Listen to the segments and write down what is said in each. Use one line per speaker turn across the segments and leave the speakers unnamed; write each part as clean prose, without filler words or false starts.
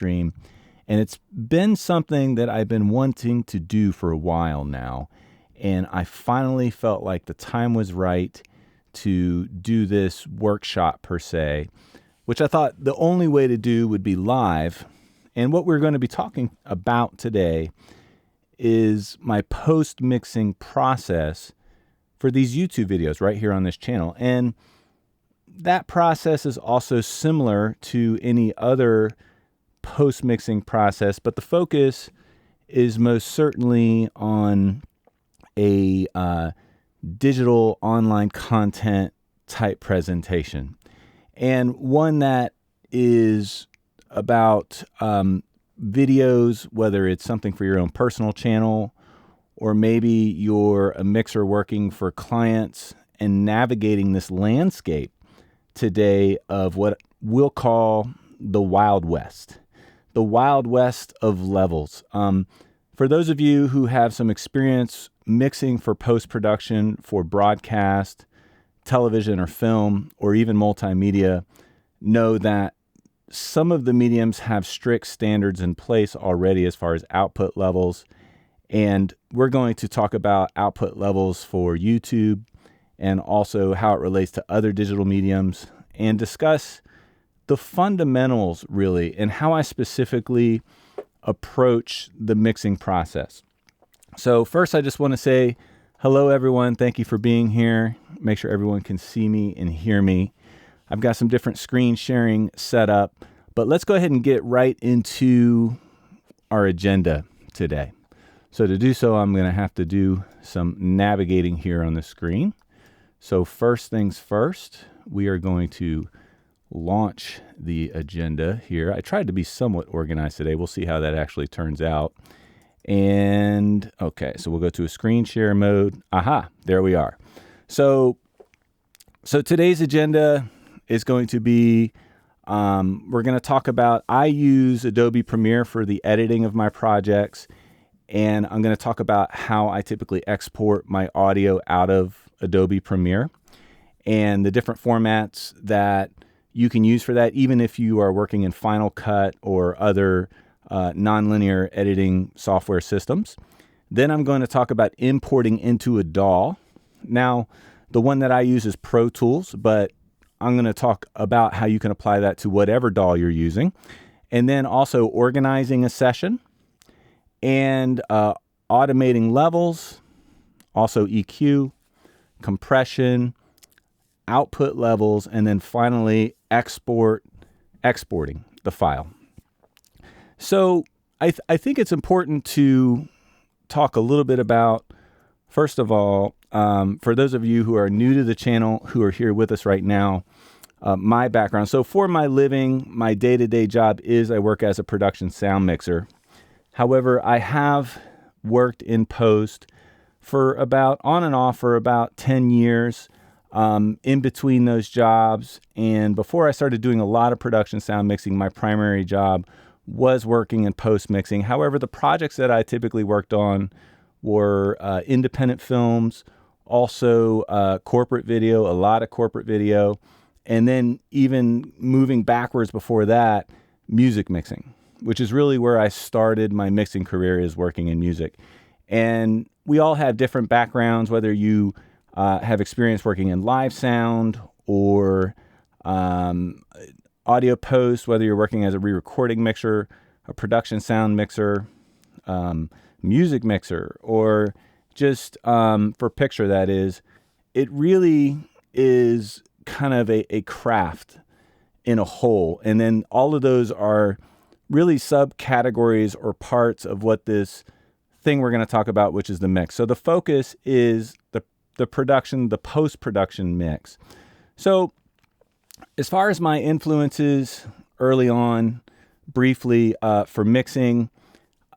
stream. And it's been something that I've been wanting to do for a while now. And I finally felt like the time was right to do this workshop per se, which I thought the only way to do would be live. And what we're going to be talking about today is my post-mixing process for these YouTube videos right here on this channel. And that process is also similar to any other post-mixing process, but the focus is most certainly on a digital online content type presentation, and one that is about videos, whether it's something for your own personal channel, or maybe you're a mixer working for clients and navigating this landscape today of what we'll call the Wild West of levels. For those of you who have some experience mixing for post-production for broadcast, television or film, or even multimedia, know that some of the mediums have strict standards in place already as far as output levels. And we're going to talk about output levels for YouTube and also how it relates to other digital mediums, and discuss the fundamentals really and how I specifically approach the mixing process. So first, I just want to say hello, everyone. Thank you for being here. Make sure everyone can see me and hear me. I've got some different screen sharing set up, but let's go ahead and get right into our agenda today. So to do so, I'm going to have to do some navigating here on the screen. So first things first, we are going to launch the agenda here. I tried to be somewhat organized today. We'll see how that actually turns out. And okay, so we'll go to a screen share mode. Aha, there we are. So today's agenda is going to be, we're going to talk about, I use Adobe Premiere for the editing of my projects. And I'm going to talk about how I typically export my audio out of Adobe Premiere and the different formats that you can use for that, even if you are working in Final Cut or other nonlinear editing software systems. Then I'm going to talk about importing into a DAW. Now, the one that I use is Pro Tools, but I'm going to talk about how you can apply that to whatever DAW you're using. And then also organizing a session and automating levels, also EQ, compression, output levels, and then finally exporting the file. So I think it's important to talk a little bit about, first of all, for those of you who are new to the channel, who are here with us right now, my background. So for my living, my day-to-day job is I work as a production sound mixer. However, I have worked in post for on and off for about 10 years in between those jobs. And before I started doing a lot of production sound mixing, my primary job was working in post mixing. However, the projects that I typically worked on were independent films, also corporate video, a lot of corporate video, and then even moving backwards before that, music mixing, which is really where I started my mixing career, is working in music. And we all have different backgrounds, whether you have experience working in live sound or audio post, whether you're working as a re-recording mixer, a production sound mixer, music mixer, or just for picture, that is. It really is kind of a craft in a whole. And then all of those are really subcategories or parts of what this thing we're going to talk about, which is the mix. So the focus is the production, the post-production mix. So as far as my influences early on, briefly, for mixing,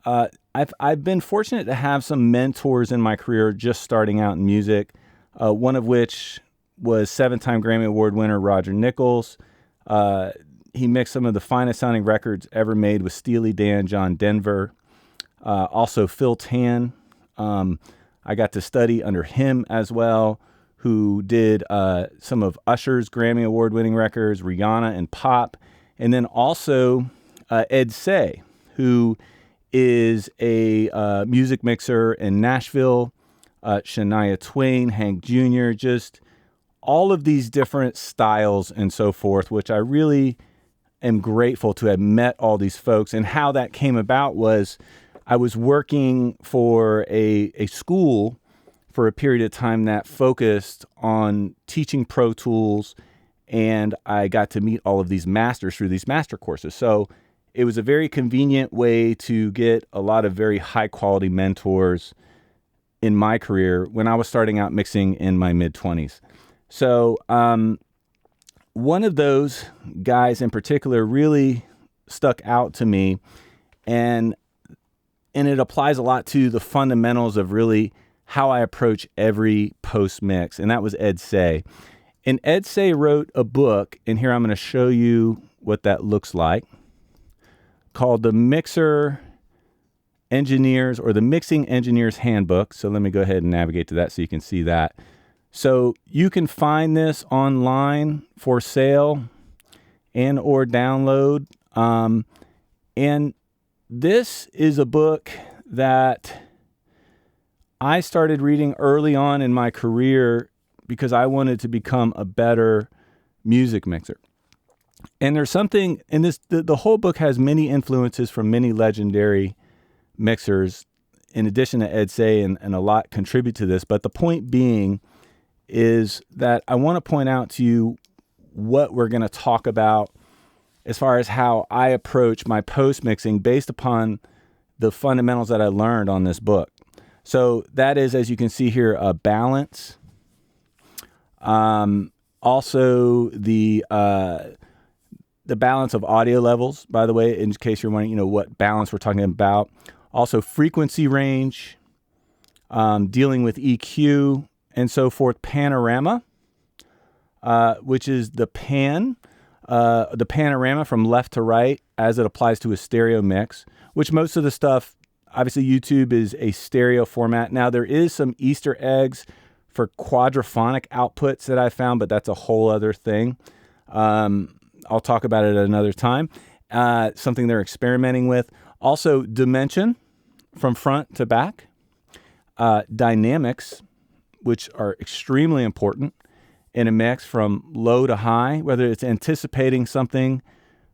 I've been fortunate to have some mentors in my career just starting out in music, one of which was 7-time Grammy Award winner Roger Nichols. He mixed some of the finest sounding records ever made with Steely Dan, John Denver. Also Phil Tan. I got to study under him as well, who did some of Usher's Grammy Award winning records, Rihanna and Pop. And then also Ed Say, who is a music mixer in Nashville, Shania Twain, Hank Jr., just all of these different styles and so forth, which I really am grateful to have met all these folks. And how that came about was I was working for a school for a period of time that focused on teaching Pro Tools, and I got to meet all of these masters through these master courses. So it was a very convenient way to get a lot of very high quality mentors in my career when I was starting out mixing in my mid-20s. So one of those guys in particular really stuck out to me, and it applies a lot to the fundamentals of really how I approach every post mix, and that was Ed Say. And Ed Say wrote a book, and here I'm going to show you what that looks like, called the Mixer Engineers, or the Mixing Engineers Handbook. So let me go ahead and navigate to that so you can see that. So you can find this online for sale and or download. And this is a book that I started reading early on in my career because I wanted to become a better music mixer. And there's something in this, the whole book has many influences from many legendary mixers, in addition to Ed Say, and a lot contribute to this. But the point being is that I want to point out to you what we're going to talk about as far as how I approach my post mixing based upon the fundamentals that I learned on this book. So that is, as you can see here, a balance. Also the balance of audio levels, by the way, in case you're wondering, what balance we're talking about. Also frequency range, dealing with EQ and so forth. Panorama, which is the panorama from left to right as it applies to a stereo mix, which most of the stuff, obviously YouTube is a stereo format. Now there is some Easter eggs for quadraphonic outputs that I found, but that's a whole other thing. I'll talk about it at another time. Something they're experimenting with. Also dimension from front to back. Dynamics, which are extremely important in a mix from low to high, whether it's anticipating something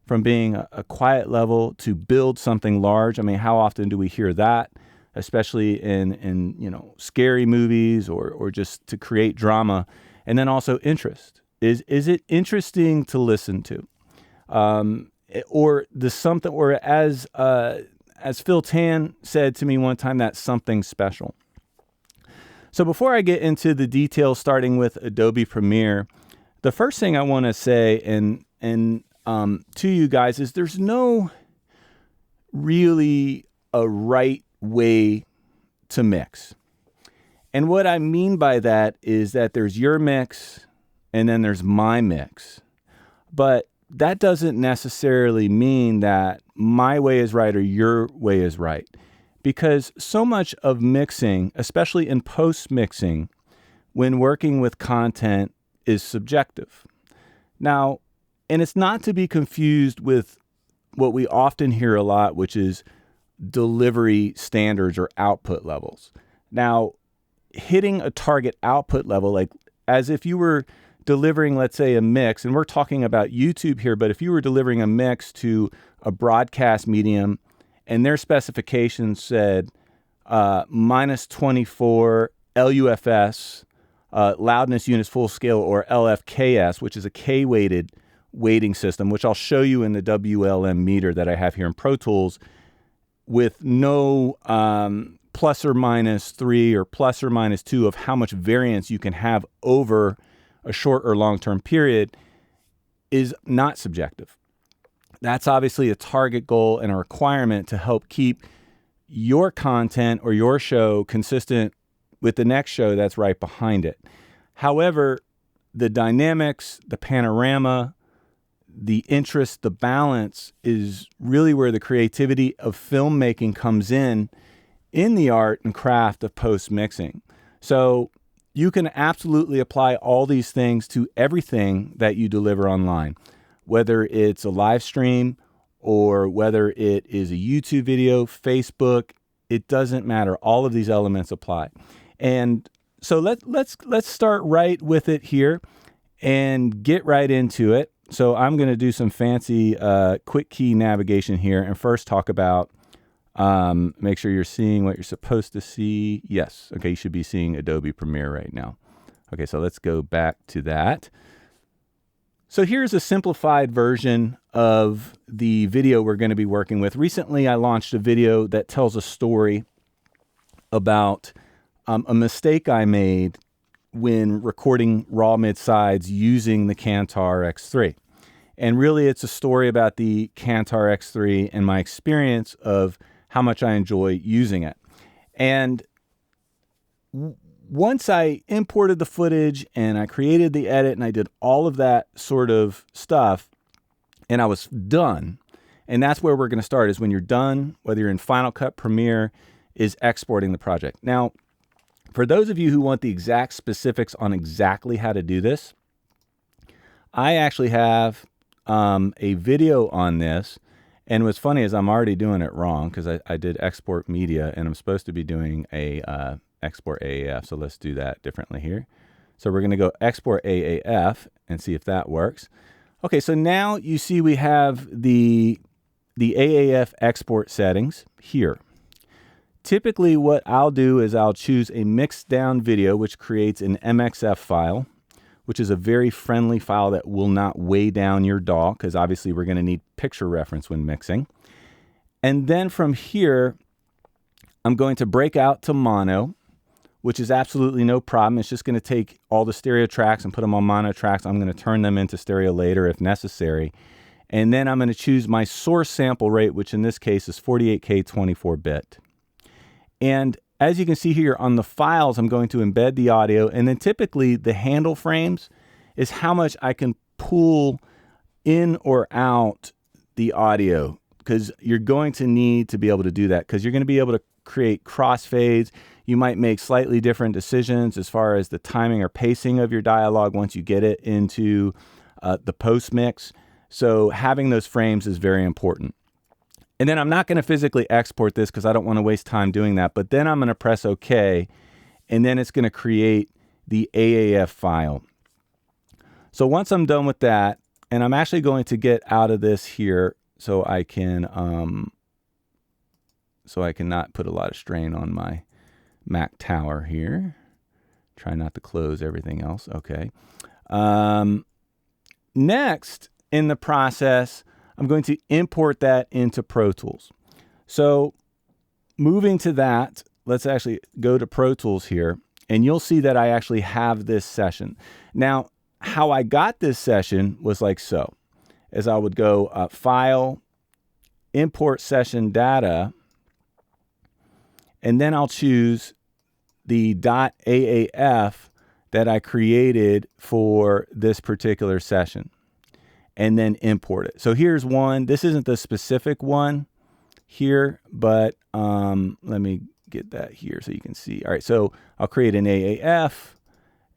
from being a quiet level to build something large. I mean, how often do we hear that, especially in scary movies or just to create drama? And then also interest. Is it interesting to listen to? Or the something, or as Phil Tan said to me one time, that's something special. So before I get into the details, starting with Adobe Premiere, the first thing I want to say and to you guys is there's no really a right way to mix. And what I mean by that is that there's your mix and then there's my mix. But that doesn't necessarily mean that my way is right or your way is right. Because so much of mixing, especially in post-mixing, when working with content, is subjective. Now, and it's not to be confused with what we often hear a lot, which is delivery standards or output levels. Now, hitting a target output level, like as if you were delivering, let's say, a mix, and we're talking about YouTube here, but if you were delivering a mix to a broadcast medium and their specifications said minus 24 LUFS, loudness units full scale, or LFKS, which is a K-weighted weighting system, which I'll show you in the WLM meter that I have here in Pro Tools, with no plus or minus 3 or plus or minus 2 of how much variance you can have over a short or long-term period, is not subjective. That's obviously a target goal and a requirement to help keep your content or your show consistent with the next show that's right behind it. However, the dynamics, the panorama, the interest, the balance is really where the creativity of filmmaking comes in the art and craft of post-mixing. So you can absolutely apply all these things to everything that you deliver online, whether it's a live stream or whether it is a YouTube video, Facebook, it doesn't matter. All of these elements apply. And so let's start right with it here and get right into it. So I'm going to do some fancy quick key navigation here and first talk about make sure you're seeing what you're supposed to see. Yes. Okay. You should be seeing Adobe Premiere right now. Okay. So let's go back to that. So here's a simplified version of the video we're going to be working with. Recently, I launched a video that tells a story about a mistake I made when recording raw mid-sides using the Kantar X3. And really, it's a story about the Kantar X3 and my experience of how much I enjoy using it. And once I imported the footage and I created the edit and I did all of that sort of stuff and I was done, and that's where we're going to start, is when you're done, whether you're in Final Cut, Premiere, is exporting the project. Now, for those of you who want the exact specifics on exactly how to do this, I actually have a video on this. And what's funny is I'm already doing it wrong because I did export media and I'm supposed to be doing a export AAF. So let's do that differently here. So we're going to go export AAF and see if that works. Okay, so now you see we have the AAF export settings here. Typically what I'll do is I'll choose a mixed down video, which creates an MXF file, which is a very friendly file that will not weigh down your DAW, because obviously we're going to need picture reference when mixing. And then from here, I'm going to break out to mono, which is absolutely no problem. It's just going to take all the stereo tracks and put them on mono tracks. I'm going to turn them into stereo later if necessary. And then I'm going to choose my source sample rate, which in this case is 48K 24-bit. And as you can see here on the files, I'm going to embed the audio. And then typically the handle frames is how much I can pull in or out the audio, because you're going to need to be able to do that, because you're going to be able to create crossfades. You might make slightly different decisions as far as the timing or pacing of your dialogue once you get it into the post mix. So having those frames is very important. And then I'm not going to physically export this because I don't want to waste time doing that. But then I'm going to press OK, and then it's going to create the AAF file. So once I'm done with that, and I'm actually going to get out of this here so I can not put a lot of strain on my Mac Tower here. Try not to close everything else. Okay. Next in the process, I'm going to import that into Pro Tools. So moving to that, let's actually go to Pro Tools here, and you'll see that I actually have this session. Now, how I got this session was like so, as I would go File, Import Session Data, and then I'll choose the .aaf that I created for this particular session, and then import it. So here's one. This isn't the specific one here, but let me get that here so you can see. All right, so I'll create an AAF,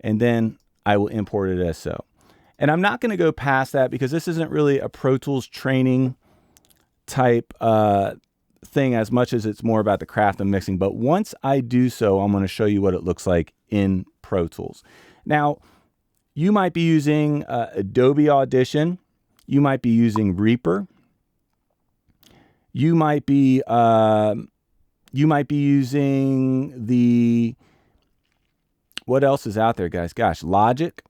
and then I will import it as so. And I'm not going to go past that because this isn't really a Pro Tools training type thing as much as it's more about the craft of mixing. But once I do so, I'm going to show you what it looks like in Pro Tools. Now, you might be using Adobe Audition. You might be using Reaper. You might be using the, what else is out there, guys? Gosh, Logic.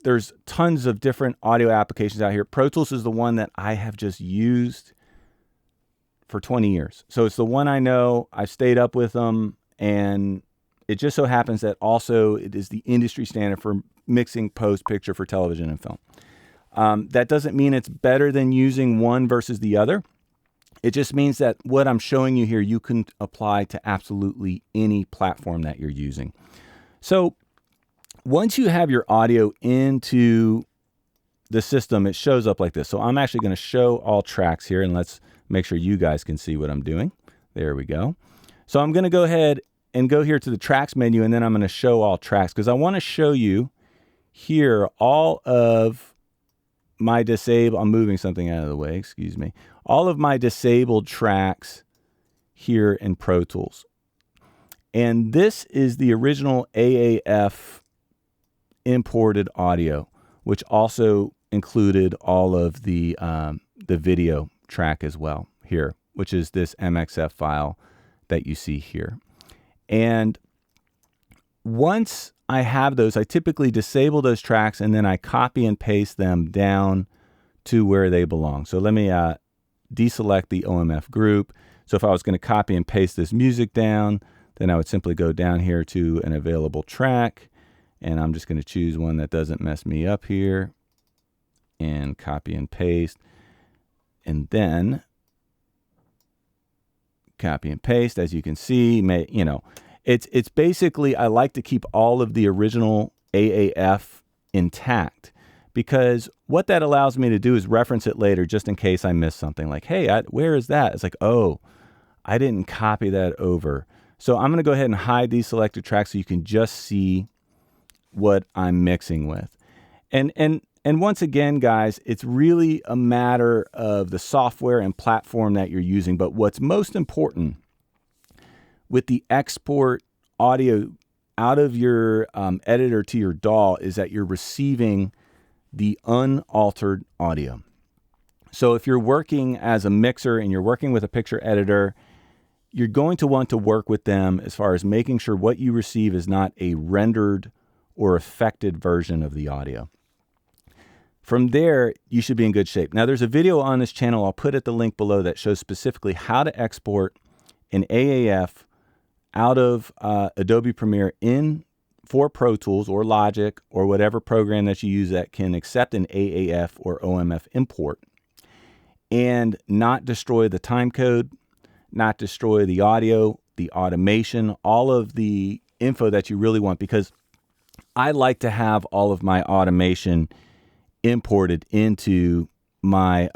There's tons of different audio applications out here. Pro Tools is the one that I have just used for 20 years. So it's the one I know. I've stayed up with them, and it just so happens that also it is the industry standard for mixing post-picture for television and film. That doesn't mean it's better than using one versus the other. It just means that what I'm showing you here, you can apply to absolutely any platform that you're using. So once you have your audio into the system, it shows up like this. So I'm actually going to show all tracks here, and let's make sure you guys can see what I'm doing. There we go. So I'm going to go ahead and go here to the tracks menu, and then I'm going to show all tracks because I want to show you here all of my disabled, I'm moving something out of the way, excuse me. All of my disabled tracks here in Pro Tools. And this is the original AAF imported audio, which also included all of the video track as well here, which is this MXF file that you see here. And once I have those, I typically disable those tracks and then I copy and paste them down to where they belong. So let me deselect the OMF group. So if I was going to copy and paste this music down, then I would simply go down here to an available track, and I'm just going to choose one that doesn't mess me up here, and copy and paste, and then copy and paste. As you can see, it's basically, I like to keep all of the original AAF intact, because what that allows me to do is reference it later just in case I miss something. Like, hey, where is that? It's like, oh, I didn't copy that over. So I'm going to go ahead and hide these selected tracks so you can just see what I'm mixing with. And once again, guys, it's really a matter of the software and platform that you're using. But what's most important with the export audio out of your editor to your DAW is that you're receiving the unaltered audio. So if you're working as a mixer and you're working with a picture editor, you're going to want to work with them as far as making sure what you receive is not a rendered or affected version of the audio. From there, you should be in good shape. Now, there's a video on this channel, I'll put at the link below, that shows specifically how to export an AAF out of Adobe Premiere for Pro Tools or Logic or whatever program that you use that can accept an AAF or OMF import, and not destroy the time code, not destroy the audio, the automation, all of the info that you really want, because I like to have all of my automation imported into my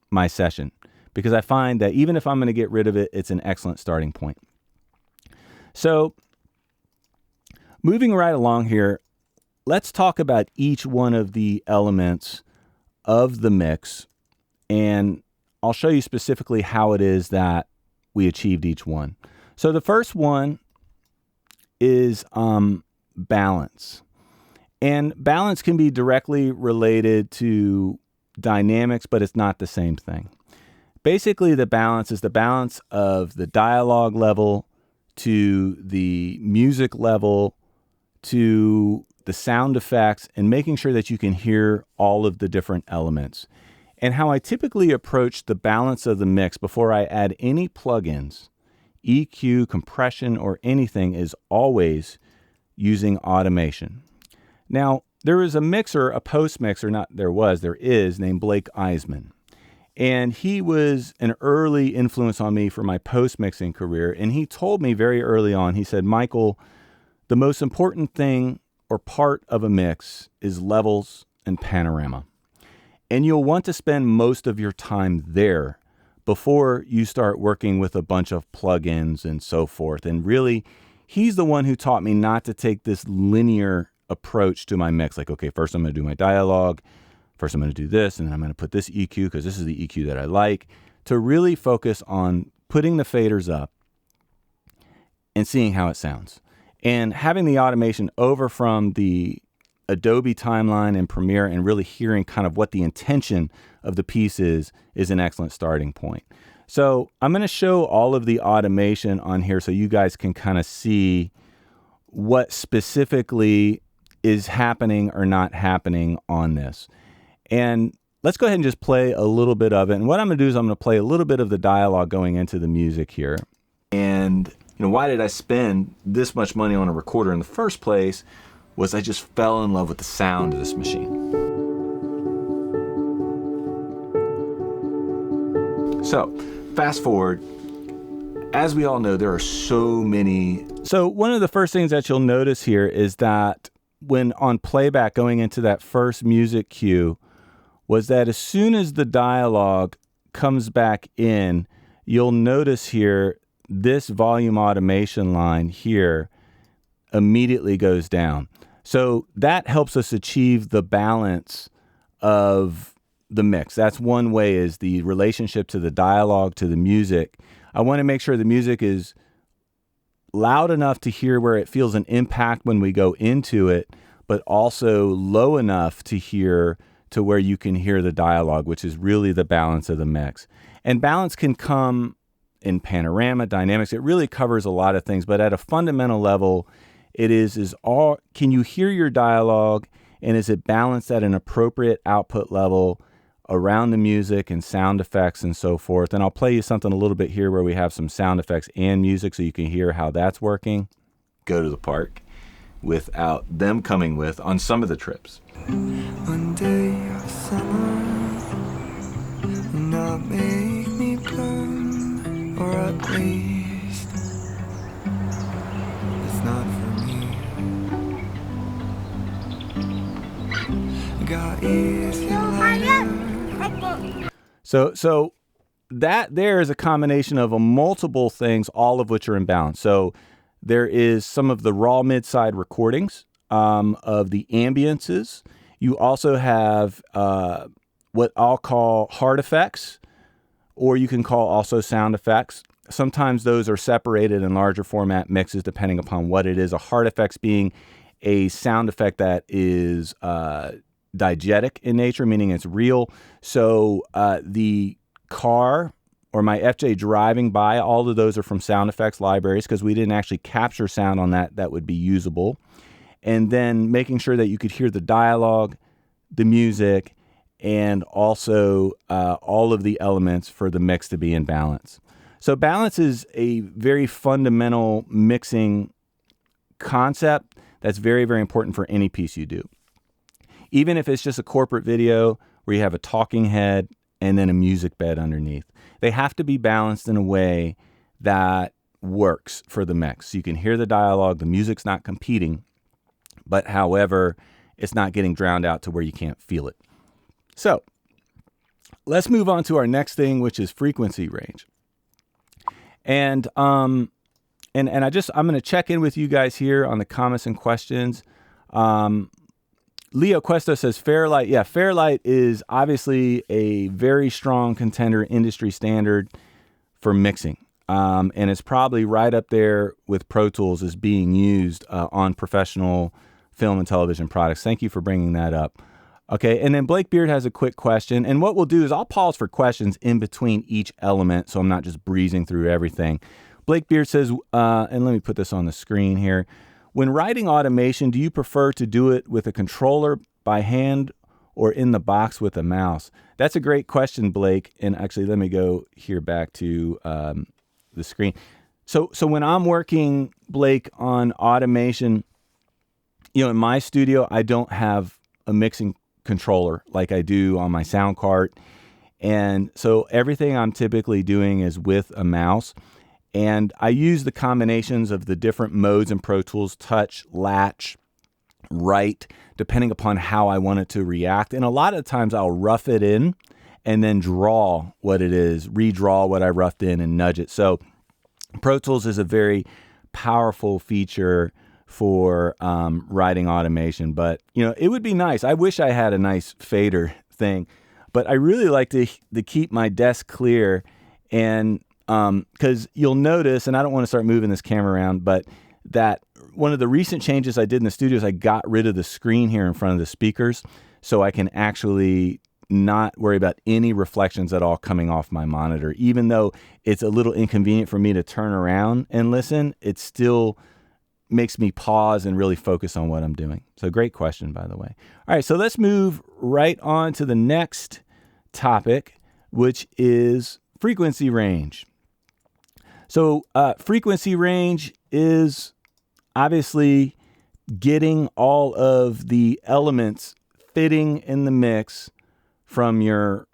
my session, because I find that even if I'm going to get rid of it, it's an excellent starting point. So moving right along here, let's talk about each one of the elements of the mix, and I'll show you specifically how it is that we achieved each one. So the first one is balance. And balance can be directly related to dynamics, but it's not the same thing. Basically, the balance is the balance of the dialogue level to the music level to the sound effects, and making sure that you can hear all of the different elements. And how I typically approach the balance of the mix before I add any plugins, EQ, compression, or anything, is always using automation. Now, there is a mixer, a post mixer, there is, named Blake Eisman. And he was an early influence on me for my post mixing career. And he told me very early on, he said, Michael, the most important thing or part of a mix is levels and panorama. And you'll want to spend most of your time there before you start working with a bunch of plugins and so forth. And really, he's the one who taught me not to take this linear approach to my mix. Like, okay, first I'm going to do my dialogue. First I'm going to do this, and then I'm going to put this EQ because this is the EQ that I like. To really focus on putting the faders up and seeing how it sounds. And having the automation over from the Adobe timeline and Premiere, and really hearing kind of what the intention of the piece is an excellent starting point. So I'm going to show all of the automation on here so you guys can kind of see what specifically is happening or not happening on this. And let's go ahead and just play a little bit of it. And what I'm going to do is I'm going to play a little bit of the dialogue going into the music here. And why did I spend this much money on a recorder in the first place? Was I just fell in love with the sound of this machine. So, fast forward. As we all know, there are so many. So one of the first things that you'll notice here is that when on playback going into that first music cue, was that as soon as the dialogue comes back in, you'll notice here, this volume automation line here immediately goes down. So that helps us achieve the balance of the mix. That's one way, is the relationship to the dialogue, to the music. I want to make sure the music is loud enough to hear where it feels an impact when we go into it, but also low enough to hear to where you can hear the dialogue, which is really the balance of the mix. And balance can come in panorama, dynamics. It really covers a lot of things, but at a fundamental level, it is all, can you hear your dialogue, and is it balanced at an appropriate output level around the music and sound effects and so forth. And I'll play you something a little bit here where we have some sound effects and music so you can hear how that's working. Go to the park without them coming with on some of the trips.
One day of summer will not make me glum, or at least it's not for me. Got ears
So that there is a combination of multiple things, all of which are in balance. So there is some of the raw mid-side recordings of the ambiences. You also have what I'll call hard effects, or you can call also sound effects. Sometimes those are separated in larger format mixes depending upon what it is. A hard effects being a sound effect that is diegetic in nature, meaning it's real. So the car or my FJ driving by, all of those are from sound effects libraries because we didn't actually capture sound on that would be usable. And then making sure that you could hear the dialogue, the music, and also all of the elements for the mix to be in balance. So balance is a very fundamental mixing concept that's very, very important for any piece you do. Even if it's just a corporate video where you have a talking head and then a music bed underneath. They have to be balanced in a way that works for the mix. So you can hear the dialogue, the music's not competing, but however, it's not getting drowned out to where you can't feel it. So let's move on to our next thing, which is frequency range. And I'm going to check in with you guys here on the comments and questions. Leo Cuesta says Fairlight. Yeah, Fairlight is obviously a very strong contender, industry standard for mixing. And it's probably right up there with Pro Tools as being used on professional film and television products. Thank you for bringing that up. Okay, and then Blake Beard has a quick question. And what we'll do is I'll pause for questions in between each element so I'm not just breezing through everything. Blake Beard says, and let me put this on the screen here. When writing automation, do you prefer to do it with a controller by hand or in the box with a mouse? That's a great question, Blake. And actually, let me go here back to the screen. So when I'm working, Blake, on automation, in my studio, I don't have a mixing controller like I do on my sound cart. And so everything I'm typically doing is with a mouse. And I use the combinations of the different modes in Pro Tools, touch, latch, write, depending upon how I want it to react. And a lot of times I'll rough it in and then draw what it is, redraw what I roughed in and nudge it. So Pro Tools is a very powerful feature for writing automation. But, it would be nice. I wish I had a nice fader thing, but I really like to keep my desk clear. And because you'll notice, and I don't want to start moving this camera around, but that one of the recent changes I did in the studio is I got rid of the screen here in front of the speakers so I can actually not worry about any reflections at all coming off my monitor. Even though it's a little inconvenient for me to turn around and listen, it still makes me pause and really focus on what I'm doing. So great question, by the way. All right, so let's move right on to the next topic, which is frequency range. So frequency range is obviously getting all of the elements fitting in the mix from your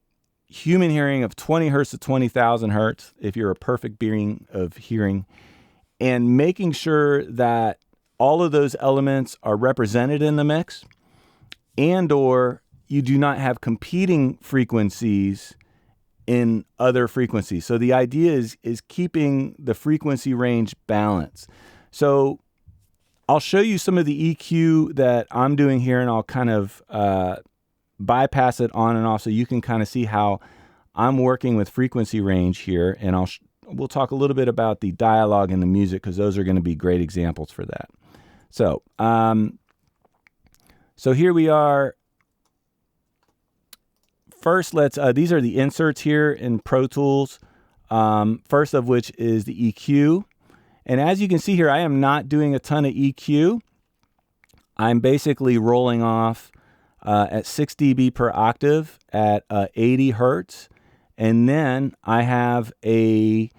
human hearing of 20 hertz to 20,000 hertz, if you're a perfect being of hearing, and making sure that all of those elements are represented in the mix, and or you do not have competing frequencies in other frequencies. So the idea is keeping the frequency range balance. So I'll show you some of the EQ that I'm doing here, and I'll kind of bypass it on and off so you can kind of see how I'm working with frequency range here. And we'll talk a little bit about the dialogue and the music, because those are going to be great examples for that. So, so here we are. First, these are the inserts here in Pro Tools. First of which is the EQ. And as you can see here, I am not doing a ton of EQ. I'm basically rolling off at 6 dB per octave at 80 hertz. And then I have a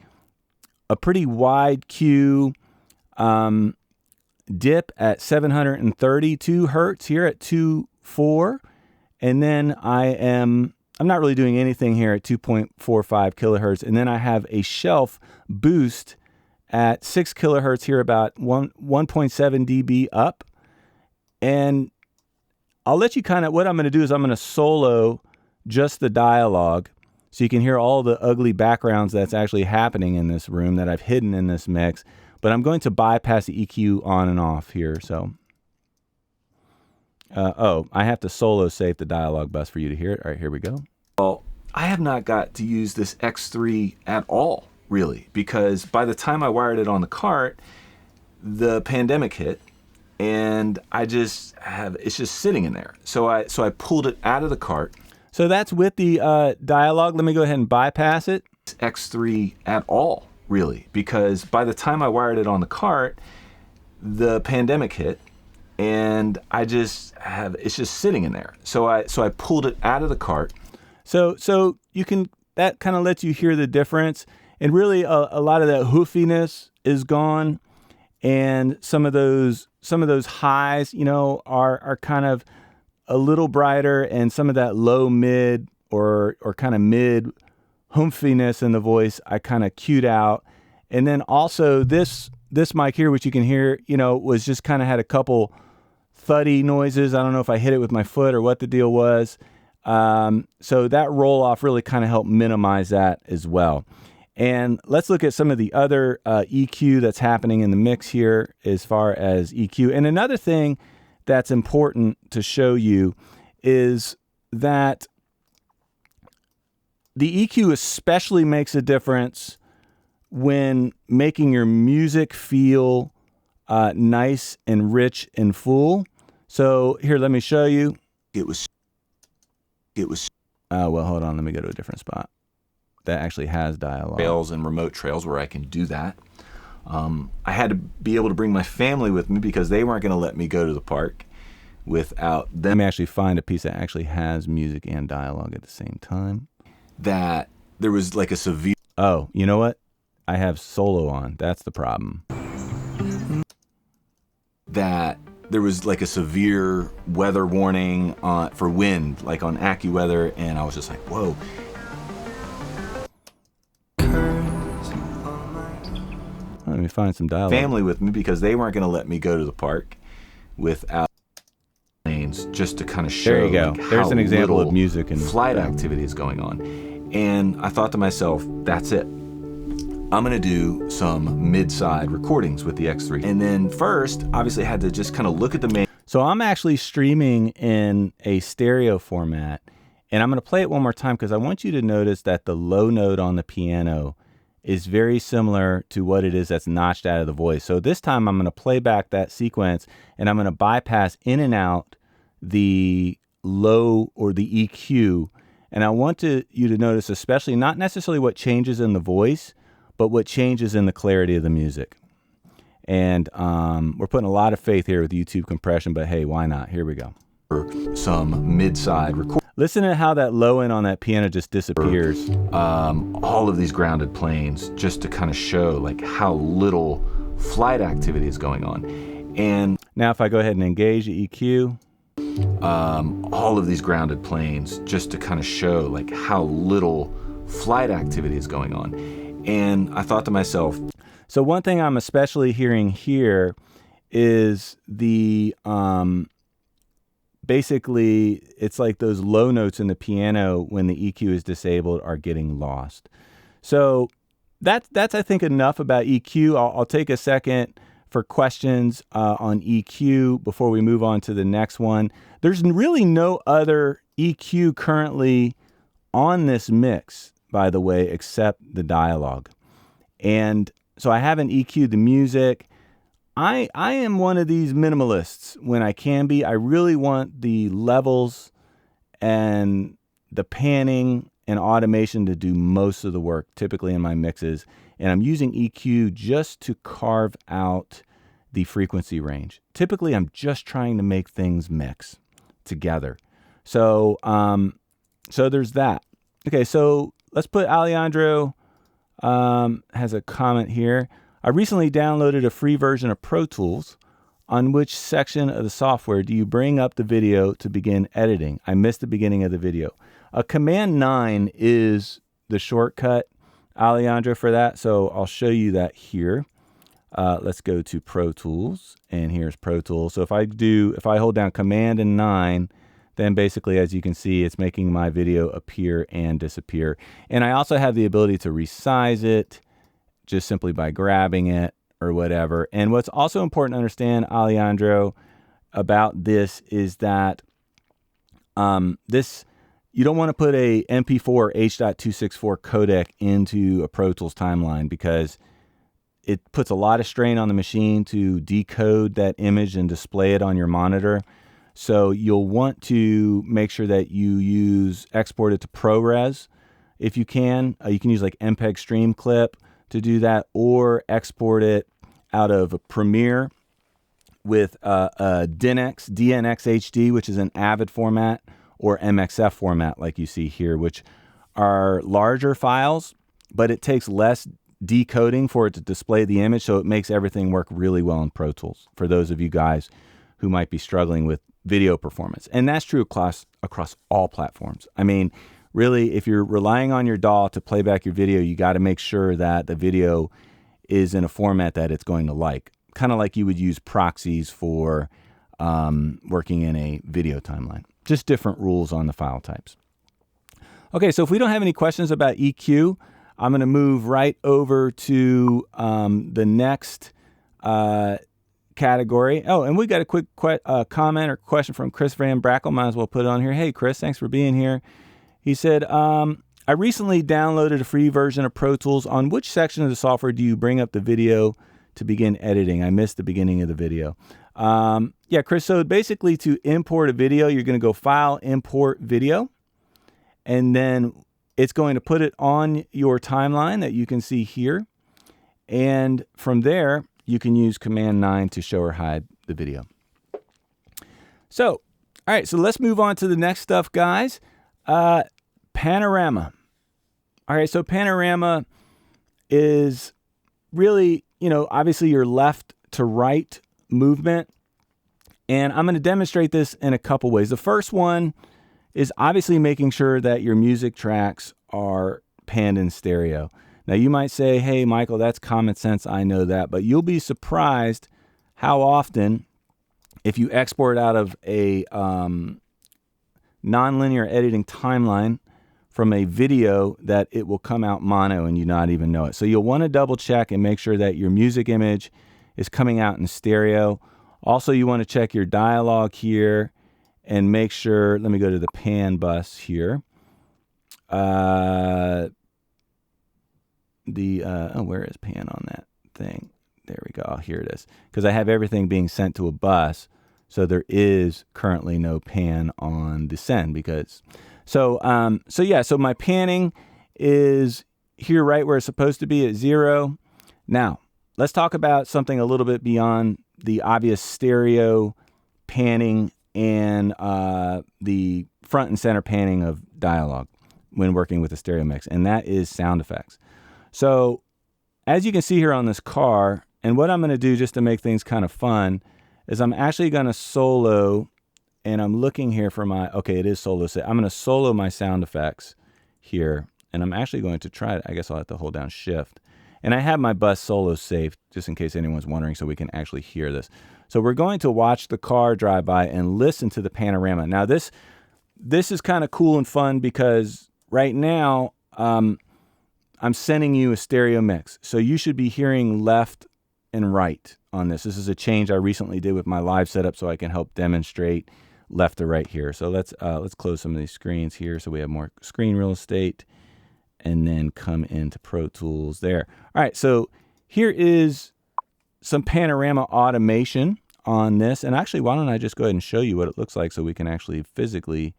pretty wide Q dip at 732 hertz here at 2.4. And then I'm not really doing anything here at 2.45 kilohertz. And then I have a shelf boost at 6 kilohertz here, about 1.7 dB up. And I'll let you what I'm going to do is I'm going to solo just the dialogue so you can hear all the ugly backgrounds that's actually happening in this room that I've hidden in this mix. But I'm going to bypass the EQ on and off here. So, I have to solo save the dialogue bus for you to hear it. All right, here we go. Well, I have not got to use this X3 at all, really, because by the time I wired it on the cart, the pandemic hit. And it's just sitting in there. So I pulled it out of the cart. So that's with the dialogue. Let me go ahead and bypass it. X3 at all, really, because by the time I wired it on the cart, the pandemic hit, and it's just sitting in there. So I pulled it out of the cart. So you can, that kind of lets you hear the difference, and really a lot of that hoofiness is gone, and some of those highs, are kind of a little brighter, and some of that low mid or kind of mid humphiness in the voice I kind of cued out. And then also this mic here, which you can hear, was just kind of had a couple thuddy noises. I don't know if I hit it with my foot or what the deal was. So that roll off really kind of helped minimize that as well. And let's look at some of the other EQ that's happening in the mix here as far as EQ. And another thing that's important to show you is that the EQ especially makes a difference when making your music feel nice and rich and full. So here, let me show you. It was, well, hold on. Let me go to a different spot that actually has dialogue. Trails and remote trails where I can do that. I had to be able to bring my family with me because they weren't going to let me go to the park without them. Actually find a piece that actually has music and dialogue at the same time. That there was like a severe... Oh, you know what? I have solo on. That's the problem. That there was like a severe weather warning for wind, like on AccuWeather, and I was just like, whoa. Let me find some dialogue. Family with me because they weren't going to let me go to the park without planes, just to kind of show. There you go. Like, there's an example of music and flight activity is going on. And I thought to myself, that's it. I'm going to do some mid-side recordings with the X3. And then first, obviously, I had to just kind of look at the main. So I'm actually streaming in a stereo format. And I'm going to play it one more time because I want you to notice that the low note on the piano is very similar to what it is that's notched out of the voice. So this time I'm going to play back that sequence and I'm going to bypass in and out the low or the EQ. And I want you to notice especially not necessarily what changes in the voice, but what changes in the clarity of the music. And we're putting a lot of faith here with YouTube compression, but hey, why not? Here we go. Some mid-side record. Listen to how that low end on that piano just disappears. All of these grounded planes just to kind of show like how little flight activity is going on. And now if I go ahead and engage the EQ. All of these grounded planes just to kind of show like how little flight activity is going on. And I thought to myself, so one thing I'm especially hearing here is the basically it's like those low notes in the piano when the EQ is disabled are getting lost. So that's I think enough about EQ. I'll take a second for questions on EQ before we move on to the next one. There's really no other EQ currently on this mix, by the way, except the dialogue. And so I haven't EQ'd the music. I am one of these minimalists when I can be. I really want the levels and the panning and automation to do most of the work, typically in my mixes. And I'm using EQ just to carve out the frequency range. Typically, I'm just trying to make things mix together. So there's that. Okay, so let's put Alejandro has a comment here. I recently downloaded a free version of Pro Tools. On which section of the software do you bring up the video to begin editing? I missed the beginning of the video. Command 9 is the shortcut, Alejandro, for that. So I'll show you that here. Let's go to Pro Tools, and here's Pro Tools. So if I hold down Command and 9, then basically, as you can see, it's making my video appear and disappear. And I also have the ability to resize it just simply by grabbing it or whatever. And what's also important to understand, Alejandro, about this is that you don't want to put a MP4 or H.264 codec into a Pro Tools timeline because it puts a lot of strain on the machine to decode that image and display it on your monitor. So you'll want to make sure that you export it to ProRes if you can. You can use like MPEG Stream Clip to do that, or export it out of Premiere with DNX HD, which is an AVID format, or MXF format like you see here, which are larger files, but it takes less decoding for it to display the image, so it makes everything work really well in Pro Tools for those of you guys who might be struggling with video performance. And that's true across all platforms. I mean, really, if you're relying on your DAW to play back your video, you got to make sure that the video is in a format that it's going to like. Kind of like you would use proxies for working in a video timeline. Just different rules on the file types. Okay, so if we don't have any questions about EQ, I'm going to move right over to the next category. Oh, and we got a quick comment or question from Chris Van Brackle. Might as well put it on here. Hey, Chris, thanks for being here. He said, I recently downloaded a free version of Pro Tools. On which section of the software do you bring up the video to begin editing? I missed the beginning of the video. Yeah, Chris, so basically to import a video, you're going to go File, Import Video, and then it's going to put it on your timeline that you can see here. And from there, you can use Command 9 to show or hide the video. So, all right, so let's move on to the next stuff, guys. Panorama. All right, so panorama is really, obviously your left to right movement. And I'm going to demonstrate this in a couple ways. The first one is obviously making sure that your music tracks are panned in stereo. Now you might say, hey, Michael, that's common sense. I know that, but you'll be surprised how often, if you export out of a nonlinear editing timeline from a video, that it will come out mono and you not even know it. So you'll want to double check and make sure that your music image is coming out in stereo. Also, you want to check your dialogue here and make sure, let me go to the pan bus here. Where is pan on that thing? There we go. Oh, here it is. Because I have everything being sent to a bus. So there is currently no pan on the send so my panning is here right where it's supposed to be at 0. Now, let's talk about something a little bit beyond the obvious stereo panning and the front and center panning of dialogue when working with a stereo mix, and that is sound effects. So as you can see here on this car, and what I'm going to do just to make things kind of fun is I'm actually going to solo, and I'm looking here for it is solo set. I'm going to solo my sound effects here, and I'm actually going to try it. I guess I'll have to hold down Shift. And I have my bus solo saved just in case anyone's wondering so we can actually hear this. So we're going to watch the car drive by and listen to the panorama. Now this is kind of cool and fun because right now I'm sending you a stereo mix. So you should be hearing left and right on this. This is a change I recently did with my live setup so I can help demonstrate left to right here. So let's close some of these screens here so we have more screen real estate, and then come into Pro Tools there. All right, so here is some panorama automation on this. And actually, why don't I just go ahead and show you what it looks like so we can actually physically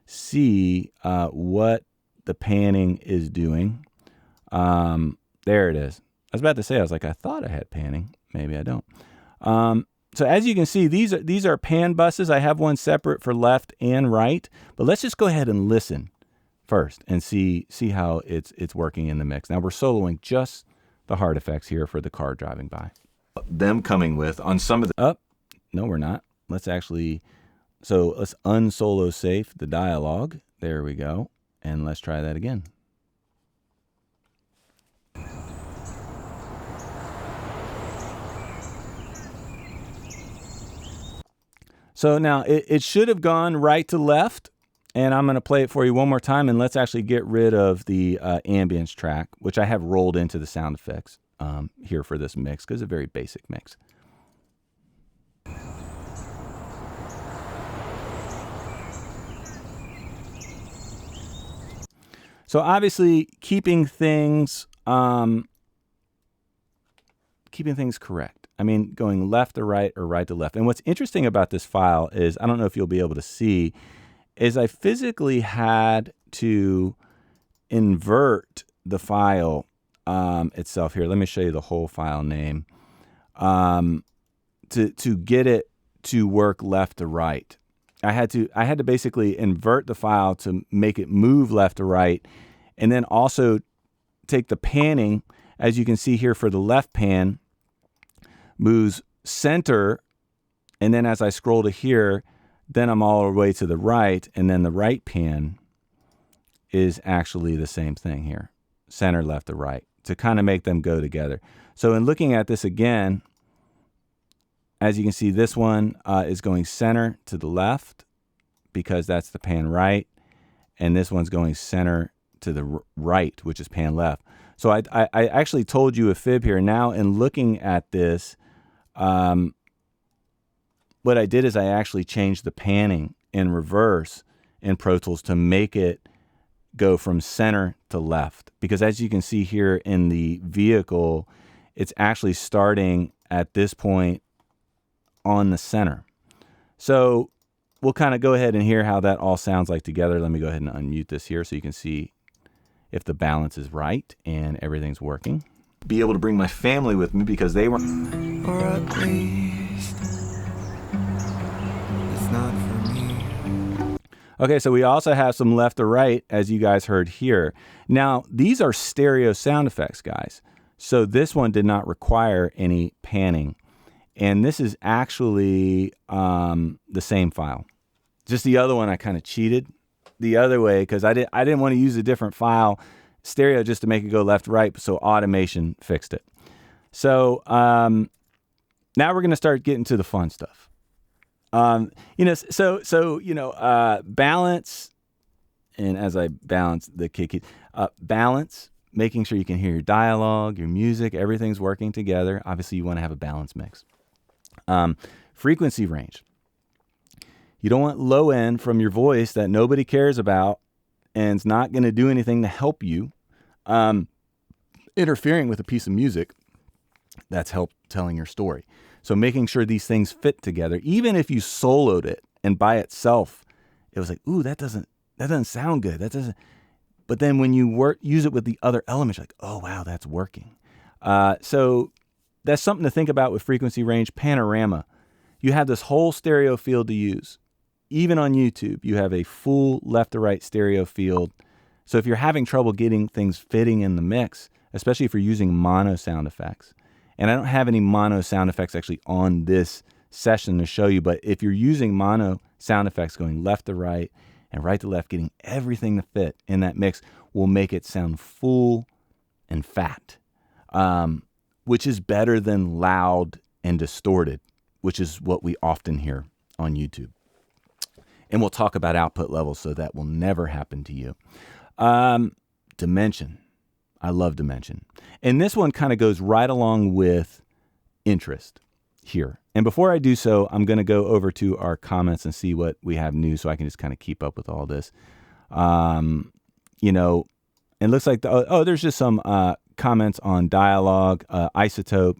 see what the panning is doing. There it is. I was about to say, I thought I had panning. Maybe I don't. So as you can see, these are pan buses. I have one separate for left and right, but let's just go ahead and listen first and see how it's working in the mix. Now we're soloing just the hard effects here for the car driving by. Them coming with on some of the no, we're not. Let's unsolo safe the dialogue. There we go. And let's try that again. So now it should have gone right to left, and I'm going to play it for you one more time, and let's actually get rid of the ambience track, which I have rolled into the sound effects here for this mix, because it's a very basic mix. So obviously keeping things correct. I mean, going left to right or right to left. And what's interesting about this file is, I don't know if you'll be able to see, is I physically had to invert the file itself here. Let me show you the whole file name to get it to work left to right. I had to basically invert the file to make it move left to right, and then also take the panning, as you can see here for the left pan, moves center, and then as I scroll to here, then I'm all the way to the right, and then the right pan is actually the same thing here, center, left to right, to kind of make them go together. So in looking at this again, as you can see, this one is going center to the left because that's the pan right, and this one's going center to the right, which is pan left. So I actually told you a fib here. Now in looking at this, what I did is I actually changed the panning in reverse in Pro Tools to make it go from center to left. Because as you can see here in the vehicle, it's actually starting at this point on the center. So we'll kind of go ahead and hear how that all sounds like together. Let me go ahead and unmute this here so you can see if the balance is right and everything's working. Be able to bring my family with me because they were...
Or at least it's not for me.
Okay, so we also have some left to right, as you guys heard here. Now, these are stereo sound effects, guys. So this one did not require any panning. And this is actually the same file. Just the other one, I kind of cheated the other way because I didn't want to use a different file, stereo, just to make it go left, right. So automation fixed it. So now we're going to start getting to the fun stuff. Balance, and as I balance the kick, balance, making sure you can hear your dialogue, your music, everything's working together. Obviously, you want to have a balanced mix. Frequency range. You don't want low end from your voice that nobody cares about and it's not going to do anything to help you, interfering with a piece of music that's help telling your story. So making sure these things fit together, even if you soloed it and by itself, it was like, ooh, that doesn't sound good. But then when you use it with the other elements, you're like, oh, wow, that's working. So that's something to think about with frequency range. Panorama. You have this whole stereo field to use. Even on YouTube, you have a full left to right stereo field. So if you're having trouble getting things fitting in the mix, especially if you're using mono sound effects, and I don't have any mono sound effects actually on this session to show you, but if you're using mono sound effects going left to right and right to left, getting everything to fit in that mix will make it sound full and fat, which is better than loud and distorted, which is what we often hear on YouTube. And we'll talk about output levels so that will never happen to you. Dimension. I love dimension. And this one kind of goes right along with interest. here. And before I do so, I'm going to go over to our comments and see what we have new so I can just kind of keep up with all this. It looks like, there's just some comments on dialogue, isotope.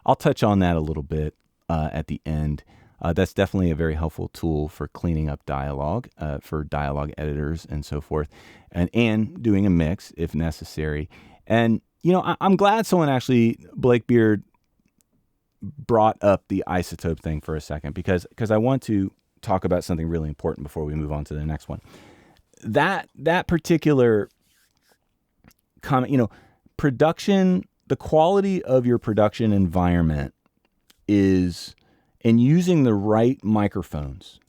I'll touch on that a little bit at the end. That's definitely a very helpful tool for cleaning up dialogue, for dialogue editors and so forth, and doing a mix if necessary. And, I'm glad someone actually, Blake Beard, brought up the isotope thing for a second because I want to talk about something really important before we move on to the next one. That particular comment, production, the quality of your production environment is in using the right microphones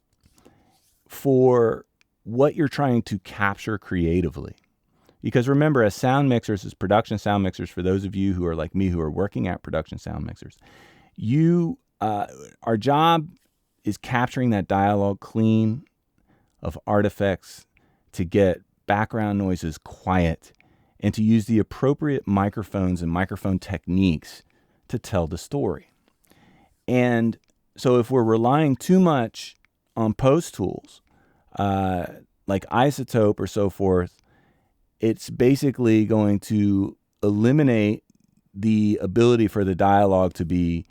for what you're trying to capture creatively. Because remember, as sound mixers, as production sound mixers, for those of you who are like me, who are working at production sound mixers, our job is capturing that dialogue clean of artifacts, to get background noises quiet, and to use the appropriate microphones and microphone techniques to tell the story. And so if we're relying too much on post tools, like isotope or so forth, it's basically going to eliminate the ability for the dialogue to be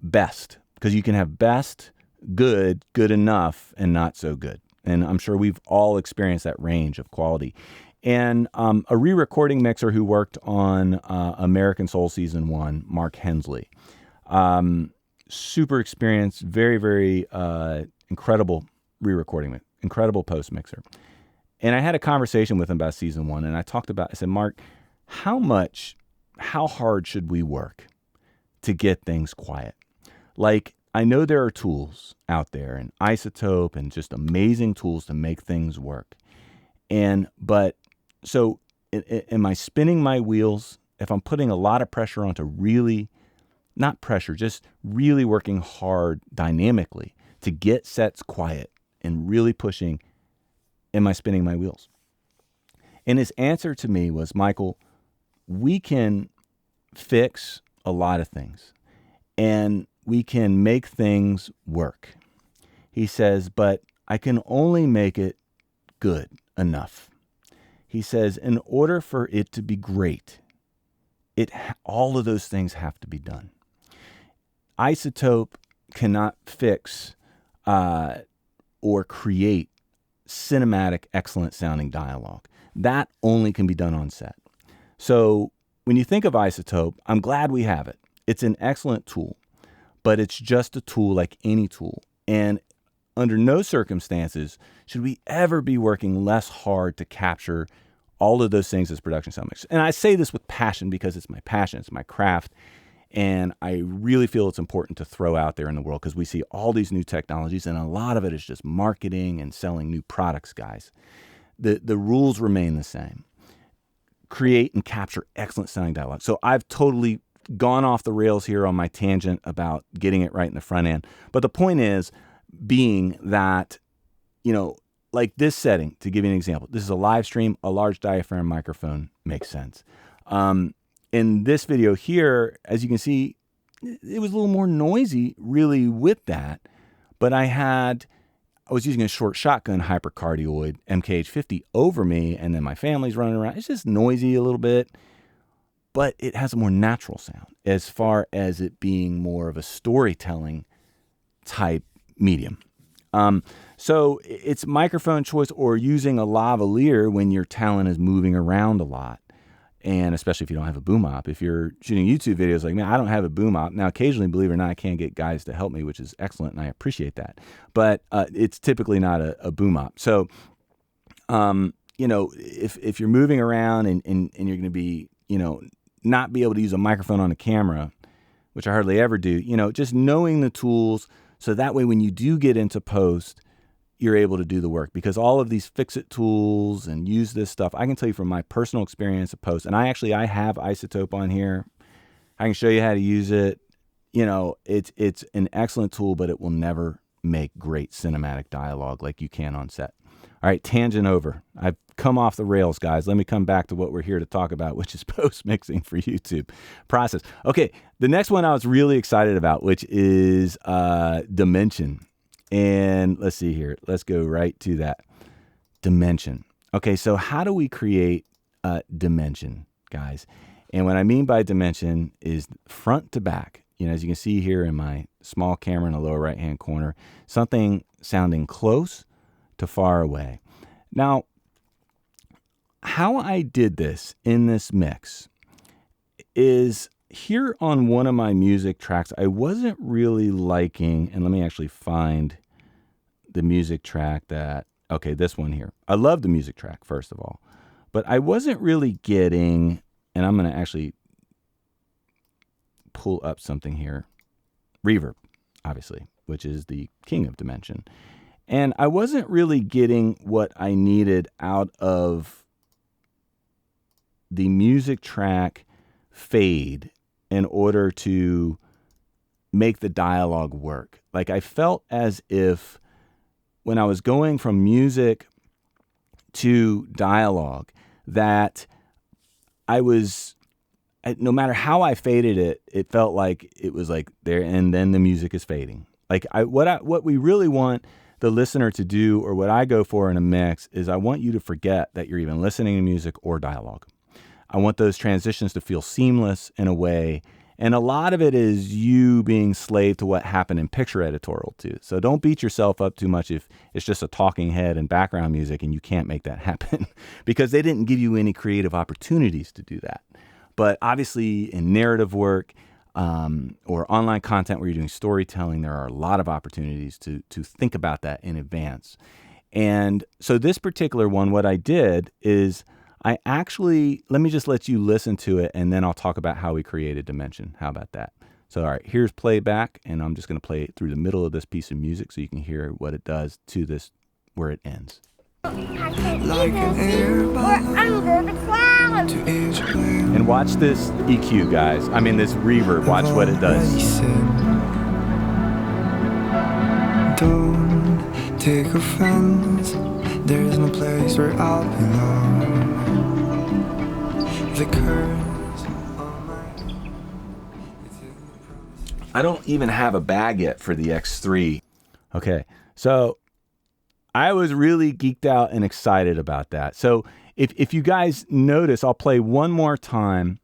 best, because you can have best, good enough, and not so good. And I'm sure we've all experienced that range of quality. And a re-recording mixer who worked on American Soul Season 1, Mark Hensley, super experienced, very, very incredible re-recording, incredible post mixer. And I had a conversation with him about Season 1, and I said, Mark, how hard should we work to get things quiet? Like, I know there are tools out there, and isotope, and just amazing tools to make things work. But am I spinning my wheels if I'm putting a lot of pressure onto not pressure, just really working hard dynamically to get sets quiet and really pushing, am I spinning my wheels? And his answer to me was, Michael, we can fix a lot of things, and we can make things work. He says, but I can only make it good enough. He says, in order for it to be great, all of those things have to be done. Isotope cannot fix or create cinematic, excellent sounding dialogue. That only can be done on set. So when you think of isotope, I'm glad we have it. It's an excellent tool, but it's just a tool like any tool. And under no circumstances should we ever be working less hard to capture all of those things as production sound mixers. And I say this with passion because it's my passion, it's my craft. And I really feel it's important to throw out there in the world because we see all these new technologies, and a lot of it is just marketing and selling new products, guys. The rules remain the same. Create and capture excellent sounding dialogue. So I've totally gone off the rails here on my tangent about getting it right in the front end. But the point is being that, like this setting, to give you an example, this is a live stream, a large diaphragm microphone makes sense. In this video here, as you can see, it was a little more noisy really with that, but I was using a short shotgun hypercardioid MKH50 over me, and then my family's running around. It's just noisy a little bit, but it has a more natural sound as far as it being more of a storytelling type medium. So it's microphone choice or using a lavalier when your talent is moving around a lot. And especially if you don't have a boom op. If you're shooting YouTube videos like, man, I don't have a boom op. Now, occasionally, believe it or not, I can get guys to help me, which is excellent, and I appreciate that. But it's typically not a boom op. So, if you're moving around and you're going to be, not be able to use a microphone on a camera, which I hardly ever do, just knowing the tools so that way when you do get into post, you're able to do the work, because all of these fix-it tools and use this stuff, I can tell you from my personal experience of post, and I have isotope on here. I can show you how to use it. It's an excellent tool, but it will never make great cinematic dialogue like you can on set. All right, tangent over. I've come off the rails, guys. Let me come back to what we're here to talk about, which is post-mixing for YouTube process. Okay, the next one I was really excited about, which is dimension. And let's see here. Let's go right to that. Dimension. Okay, so how do we create dimension, guys? And what I mean by dimension is front to back. You know, as you can see here in my small camera in the lower right-hand corner, something sounding close to far away. Now, how I did this in this mix is here on one of my music tracks, I wasn't really liking, and let me actually find the music track that, okay, this one here. I love the music track, first of all, but I wasn't really getting, and I'm going to actually pull up something here, reverb, obviously, which is the king of dimension. And I wasn't really getting what I needed out of the music track fade in order to make the dialogue work. Like I felt as if when I was going from music to dialogue that no matter how I faded it, it felt like it was like there, and then the music is fading. Like what we really want the listener to do, or what I go for in a mix, is I want you to forget that you're even listening to music or dialogue. I want those transitions to feel seamless in a way. And a lot of it is you being slave to what happened in picture editorial too. So don't beat yourself up too much if it's just a talking head and background music and you can't make that happen because they didn't give you any creative opportunities to do that. But obviously in narrative work, or online content where you're doing storytelling, there are a lot of opportunities to think about that in advance. And so this particular one, what I did is I actually, let me just let you listen to it, and then I'll talk about how we created dimension. How about that? So, all right, here's playback, and I'm just going to play it through the middle of this piece of music so you can hear what it does to this, where it ends.
Like an air balloon to each plane.
And watch this EQ, guys. I mean, this reverb. Watch what it does.
Don't take offense. There's no place where I'll belong. The curse on my
I don't even have a bag yet for the X3. Okay, so I was really geeked out and excited about that. So if you guys notice, I'll play one more time.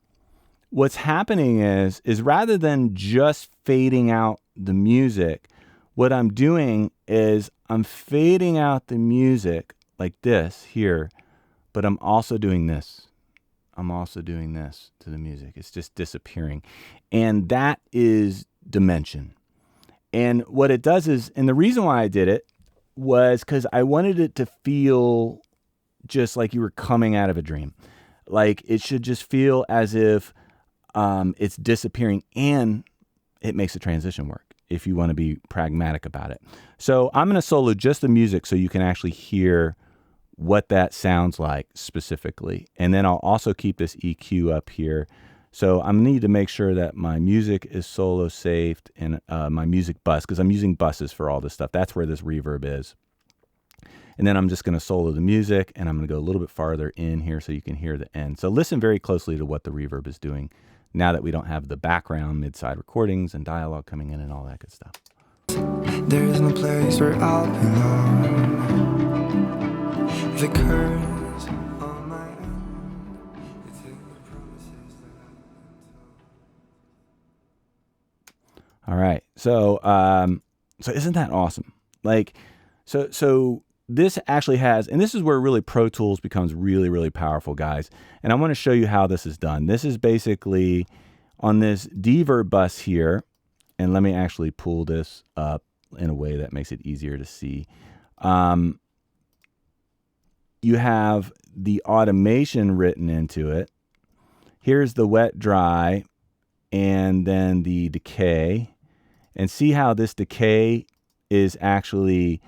What's happening is rather than just fading out the music, what I'm doing is I'm fading out the music like this here, but I'm also doing this. I'm also doing this to the music. It's just disappearing. And that is dimension. And what it does is, and the reason why I did it was because I wanted it to feel just like you were coming out of a dream. Like it should just feel as if it's disappearing, and it makes the transition work if you want to be pragmatic about it. So I'm going to solo just the music so you can actually hear what that sounds like specifically. And then I'll also keep this EQ up here. So I need to make sure that my music is solo saved and my music bus, because I'm using buses for all this stuff. That's where this reverb is. And then I'm just going to solo the music, and I'm going to go a little bit farther in here so you can hear the end. So listen very closely to what the reverb is doing now that we don't have the background mid-side recordings and dialogue coming in and all that good stuff.
There's no place where I'll belong. The curse on my end. It's in the promises that I've been told.
All right. So isn't that awesome? Like, so this actually has, and this is where really Pro Tools becomes really, really powerful, guys. And I want to show you how this is done. This is basically on this Deverb bus here. And let me actually pull this up in a way that makes it easier to see. You have the automation written into it. Here's the wet, dry, and then the decay. And see how this decay is actually,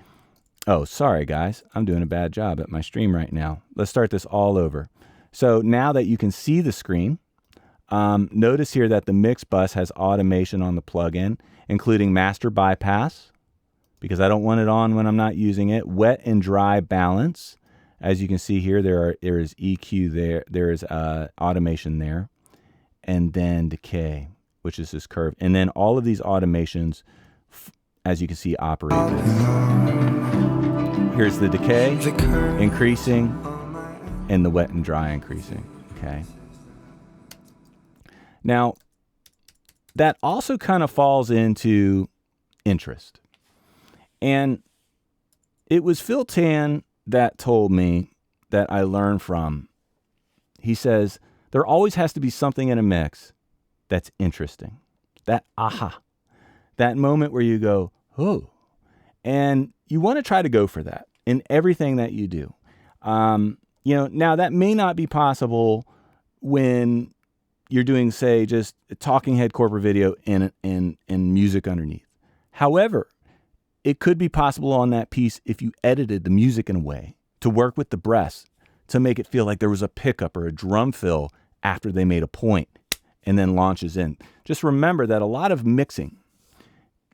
oh, sorry guys, I'm doing a bad job at my stream right now. Let's start this all over. So now that you can see the screen, notice here that the mix bus has automation on the plugin, including master bypass, because I don't want it on when I'm not using it. Wet and dry balance. As you can see here, there is EQ there. There is automation there. And then decay, which is this curve. And then all of these automations, as you can see, operate this. Here's the decay increasing and the wet and dry increasing. Okay. Now, that also kind of falls into interest. And it was Phil Tan that told me, that I learned from. He says, there always has to be something in a mix that's interesting. That aha. That moment where you go, oh. And you want to try to go for that in everything that you do. Now that may not be possible when you're doing, say, just a talking head corporate video and music underneath. However, it could be possible on that piece if you edited the music in a way to work with the breaths to make it feel like there was a pickup or a drum fill after they made a point and then launches in. Just remember that a lot of mixing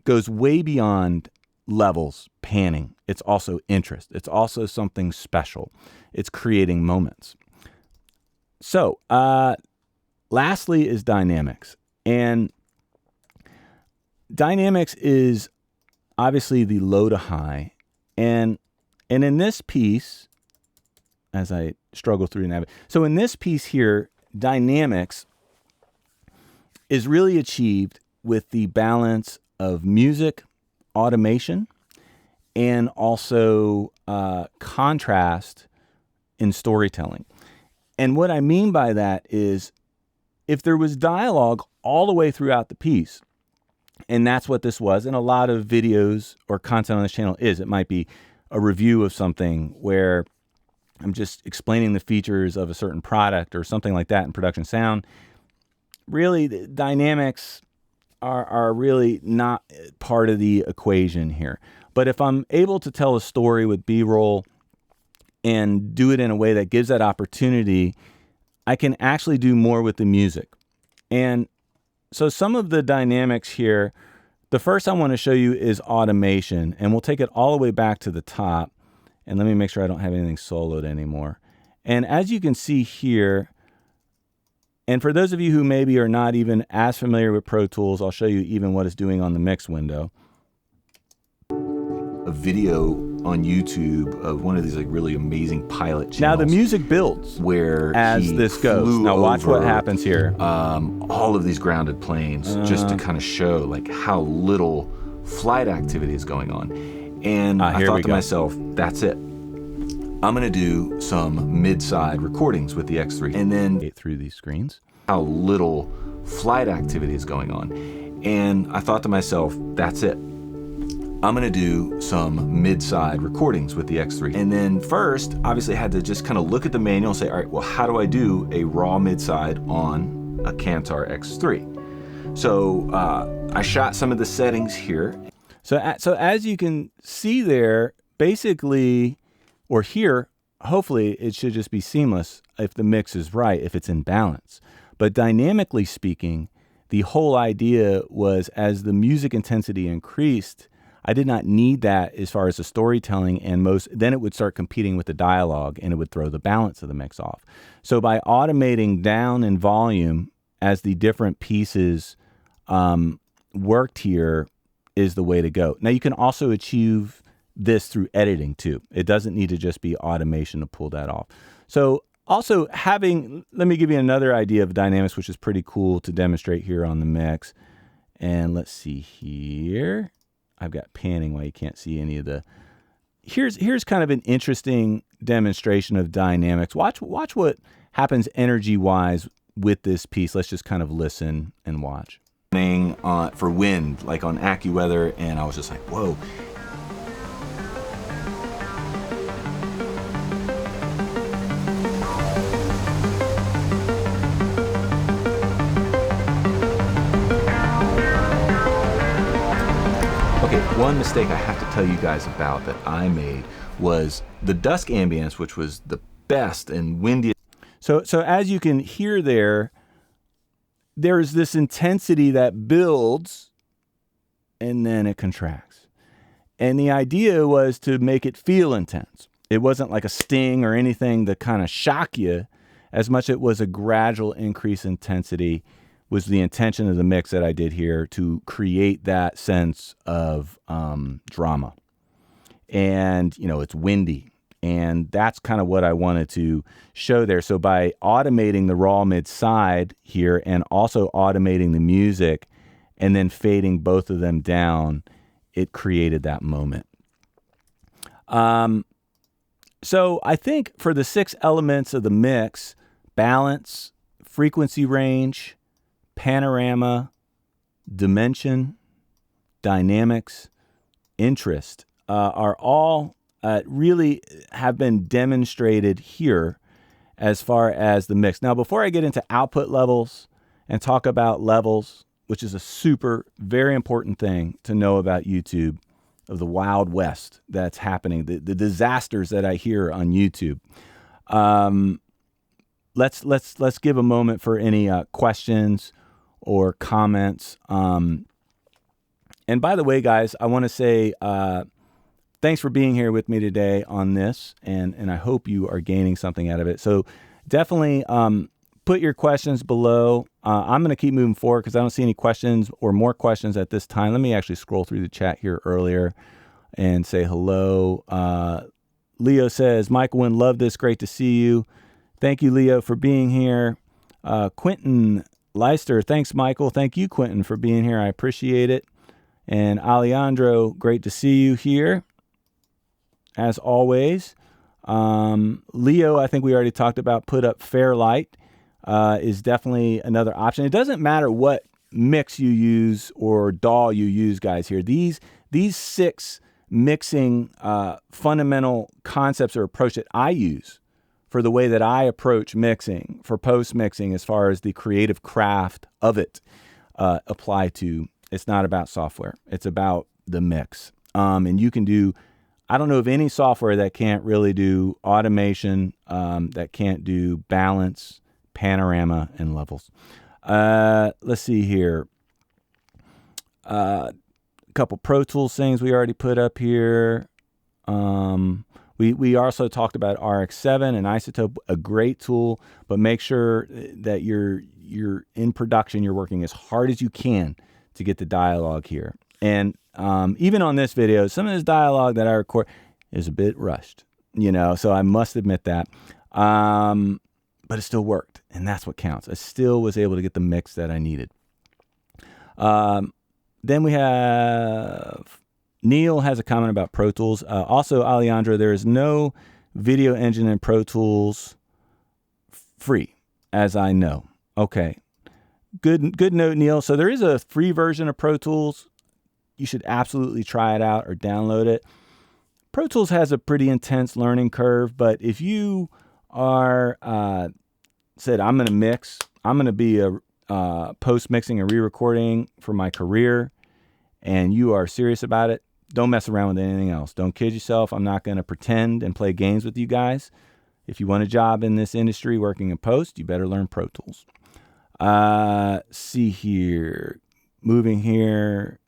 goes way beyond levels, panning. It's also interest. It's also something special. It's creating moments. So, lastly is dynamics. And dynamics is obviously the low to high. And in this piece, as I struggle through navigate, so in this piece here, dynamics is really achieved with the balance of music, automation, and also contrast in storytelling. And what I mean by that is if there was dialogue all the way throughout the piece, and that's what this was, and a lot of videos or content on this channel is, it might be a review of something where I'm just explaining the features of a certain product or something like that in production sound. Really, the dynamics are really not part of the equation here. But if I'm able to tell a story with B-roll and do it in a way that gives that opportunity, I can actually do more with the music. And so some of the dynamics here, the first I want to show you is automation, and we'll take it all the way back to the top. And let me make sure I don't have anything soloed anymore. And as you can see here, and for those of you who maybe are not even as familiar with Pro Tools, I'll show you even what it's doing on the mix window. A video on YouTube of one of these like really amazing pilot channels. Now the music builds where as this goes. Now watch what happens here. All of these grounded planes just to kind of show like how little flight activity is going on. And I thought to myself, that's it. I'm going to do some mid-side recordings with the X3 and then get through these screens. How little flight activity is going on. And I thought to myself, that's it. I'm going to do some mid-side recordings with the X3. And then first, obviously I had to just kind of look at the manual and say, all right, well, how do I do a raw mid-side on a Kantar X3? So I shot some of the settings here. So as you can see there, basically, or here, hopefully it should just be seamless if the mix is right, if it's in balance. But dynamically speaking, the whole idea was as the music intensity increased, I did not need that as far as the storytelling, and then it would start competing with the dialogue and it would throw the balance of the mix off. So by automating down in volume as the different pieces worked here is the way to go. Now you can also achieve this through editing too. It doesn't need to just be automation to pull that off. So also let me give you another idea of dynamics, which is pretty cool to demonstrate here on the mix. And let's see here. I've got panning while you can't see any of the, here's kind of an interesting demonstration of dynamics. Watch what happens energy-wise with this piece. Let's just kind of listen and watch. For wind, like on AccuWeather, and I was just like, whoa. Okay, one mistake I have to tell you guys about that I made was the dusk ambience, which was the best and windiest. So as you can hear there's this intensity that builds and then it contracts. And the idea was to make it feel intense. It wasn't like a sting or anything to kind of shock you, as much it was a gradual increase in intensity was the intention of the mix that I did here to create that sense of drama. And, you know, it's windy. And that's kind of what I wanted to show there. So by automating the raw mid side here and also automating the music and then fading both of them down, it created that moment. So I think for the 6 elements of the mix, balance, frequency range, panorama, dimension, dynamics, interest, are all really have been demonstrated here as far as the mix. Now, before I get into output levels and talk about levels, which is a very important thing to know about YouTube, of the Wild West that's happening, the disasters that I hear on YouTube. Let's give a moment for any questions or comments. And by the way, guys, I want to say thanks for being here with me today on this, and I hope you are gaining something out of it. So definitely put your questions below. I'm going to keep moving forward because I don't see any questions or more questions at this time. Let me actually scroll through the chat here earlier and say hello. Leo says, Michael, Wynn, love this. Great to see you. Thank you, Leo, for being here. Quentin Leister, thanks, Michael. Thank you, Quentin, for being here. I appreciate it. And Alejandro, great to see you here, as always. Leo, I think we already talked about put up Fairlight. Is definitely another option. It doesn't matter what mix you use or DAW you use, guys, here. These 6 mixing fundamental concepts or approach that I use for the way that I approach mixing, for post-mixing as far as the creative craft of it apply to. It's not about software. It's about the mix. And you can do, I don't know of any software that can't really do automation, that can't do balance, panorama, and levels. Let's see here. A couple Pro Tools things we already put up here. We also talked about RX7 and Isotope, a great tool, but make sure that you're in production, you're working as hard as you can to get the dialogue here. And even on this video, some of this dialogue that I record is a bit rushed, you know, so I must admit that. But it still worked, and that's what counts. I still was able to get the mix that I needed. Then we have Neil has a comment about Pro Tools. Also, Alejandro, there is no video engine in Pro Tools free, as I know. Okay, good note, Neil. So there is a free version of Pro Tools. You should absolutely try it out or download it. Pro Tools has a pretty intense learning curve, but if you are said I'm going to mix, I'm going to be a post mixing and re-recording for my career, and you are serious about it, don't mess around with anything else. Don't kid yourself. I'm not going to pretend and play games with you guys. If you want a job in this industry working in post, you better learn Pro Tools. See here, moving here.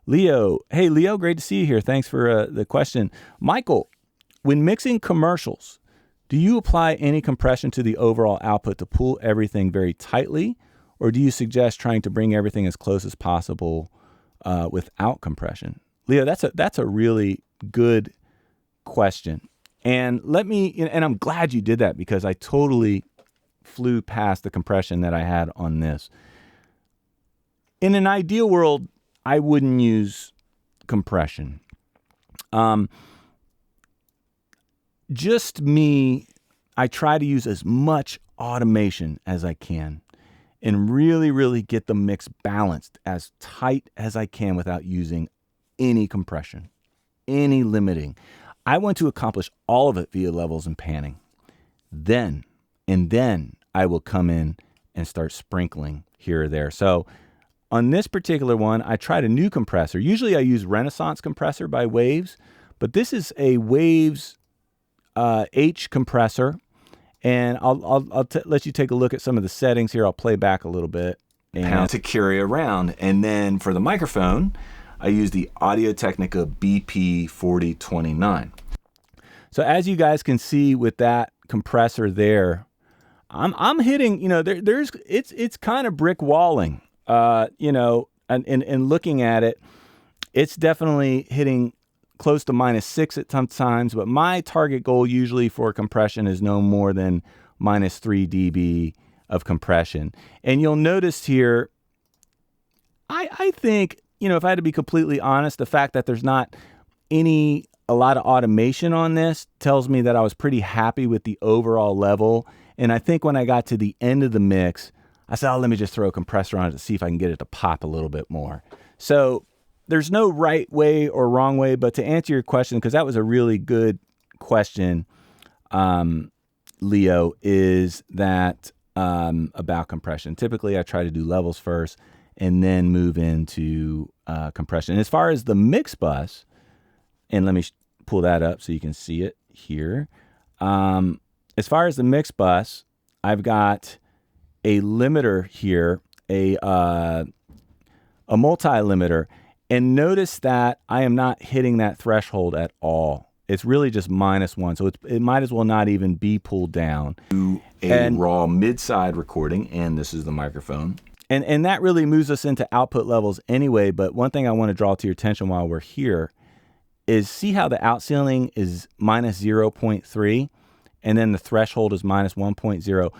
Leo, hey Leo, great to see you here. Thanks for the question. Michael, when mixing commercials, do you apply any compression to the overall output to pull everything very tightly, or do you suggest trying to bring everything as close as possible without compression? Leo, that's a really good question. And I'm glad you did that because I totally flew past the compression that I had on this. In an ideal world, I wouldn't use compression. Just me, I try to use as much automation as I can and really, really get the mix balanced as tight as I can without using any compression, any limiting. I want to accomplish all of it via levels and panning. Then I will come in and start sprinkling here or there. So on this particular one, I tried a new compressor. Usually I use Renaissance compressor by Waves, but this is a Waves H compressor. And I'll let you take a look at some of the settings here. I'll play back a little bit. And to carry around. And then for the microphone, I use the Audio-Technica BP4029. So as you guys can see with that compressor there, I'm hitting, it's kind of brick walling, and looking at it, it's definitely hitting close to -6 at some times, but my target goal usually for compression is no more than -3 dB of compression. And you'll notice here, I think, if I had to be completely honest, the fact that there's not a lot of automation on this tells me that I was pretty happy with the overall level. And I think when I got to the end of the mix, I said, let me just throw a compressor on it to see if I can get it to pop a little bit more. So there's no right way or wrong way, but to answer your question, because that was a really good question, Leo, is that about compression. Typically, I try to do levels first and then move into compression. As far as the mix bus, and let me pull that up so you can see it here. As far as the mix bus, I've got a limiter here, a multi-limiter, and notice that I am not hitting that threshold at all. It's really just -1, so it might as well not even be pulled down. A raw mid-side recording, and this is the microphone. And that really moves us into output levels anyway, but one thing I want to draw to your attention while we're here is see how the outceiling is -0.3, and then the threshold is -1.0.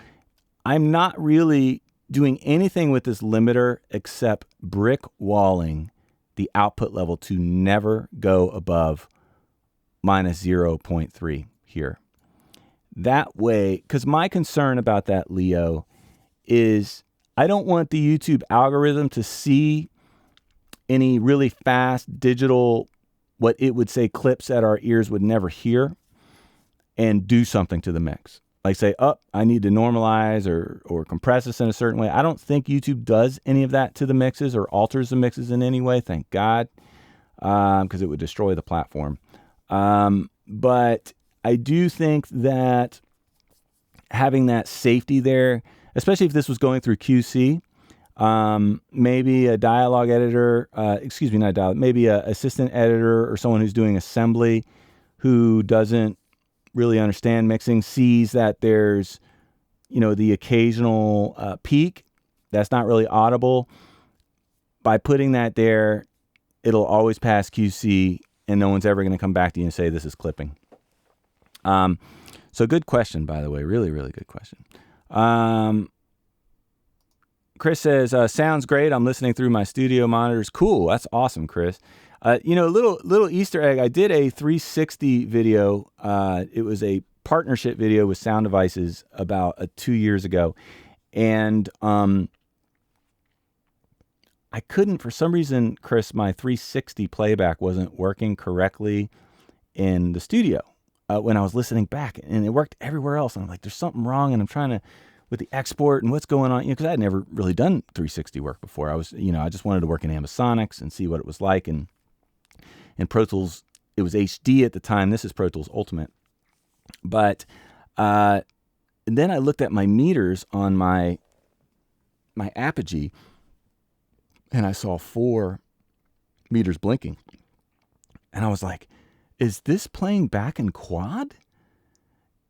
I'm not really doing anything with this limiter except brick walling the output level to never go above -0.3 here. That way, because my concern about that, Leo, is I don't want the YouTube algorithm to see any really fast digital, what it would say, clips that our ears would never hear, and do something to the mix. Like say, I need to normalize or compress this in a certain way. I don't think YouTube does any of that to the mixes or alters the mixes in any way, thank God, because it would destroy the platform. But I do think that having that safety there, especially if this was going through QC, maybe a dialogue editor, not dialogue, maybe a assistant editor or someone who's doing assembly who doesn't really understand mixing, sees that there's, the occasional peak that's not really audible. By putting that there, it'll always pass QC, and no one's ever going to come back to you and say this is clipping. So good question, by the way. Really, really good question. Chris says, sounds great. I'm listening through my studio monitors. Cool. That's awesome, Chris. Little Easter egg. I did a 360 video. It was a partnership video with Sound Devices about 2 years ago. And I couldn't, for some reason, Chris, my 360 playback wasn't working correctly in the studio when I was listening back. And it worked everywhere else. And I'm like, there's something wrong. And I'm trying to, with the export and what's going on, because I had never really done 360 work before. I was, I just wanted to work in ambisonics and see what it was like. And in Pro Tools, it was HD at the time. This is Pro Tools Ultimate. But and then I looked at my meters on my Apogee, and I saw 4 meters blinking. And I was like, is this playing back in quad?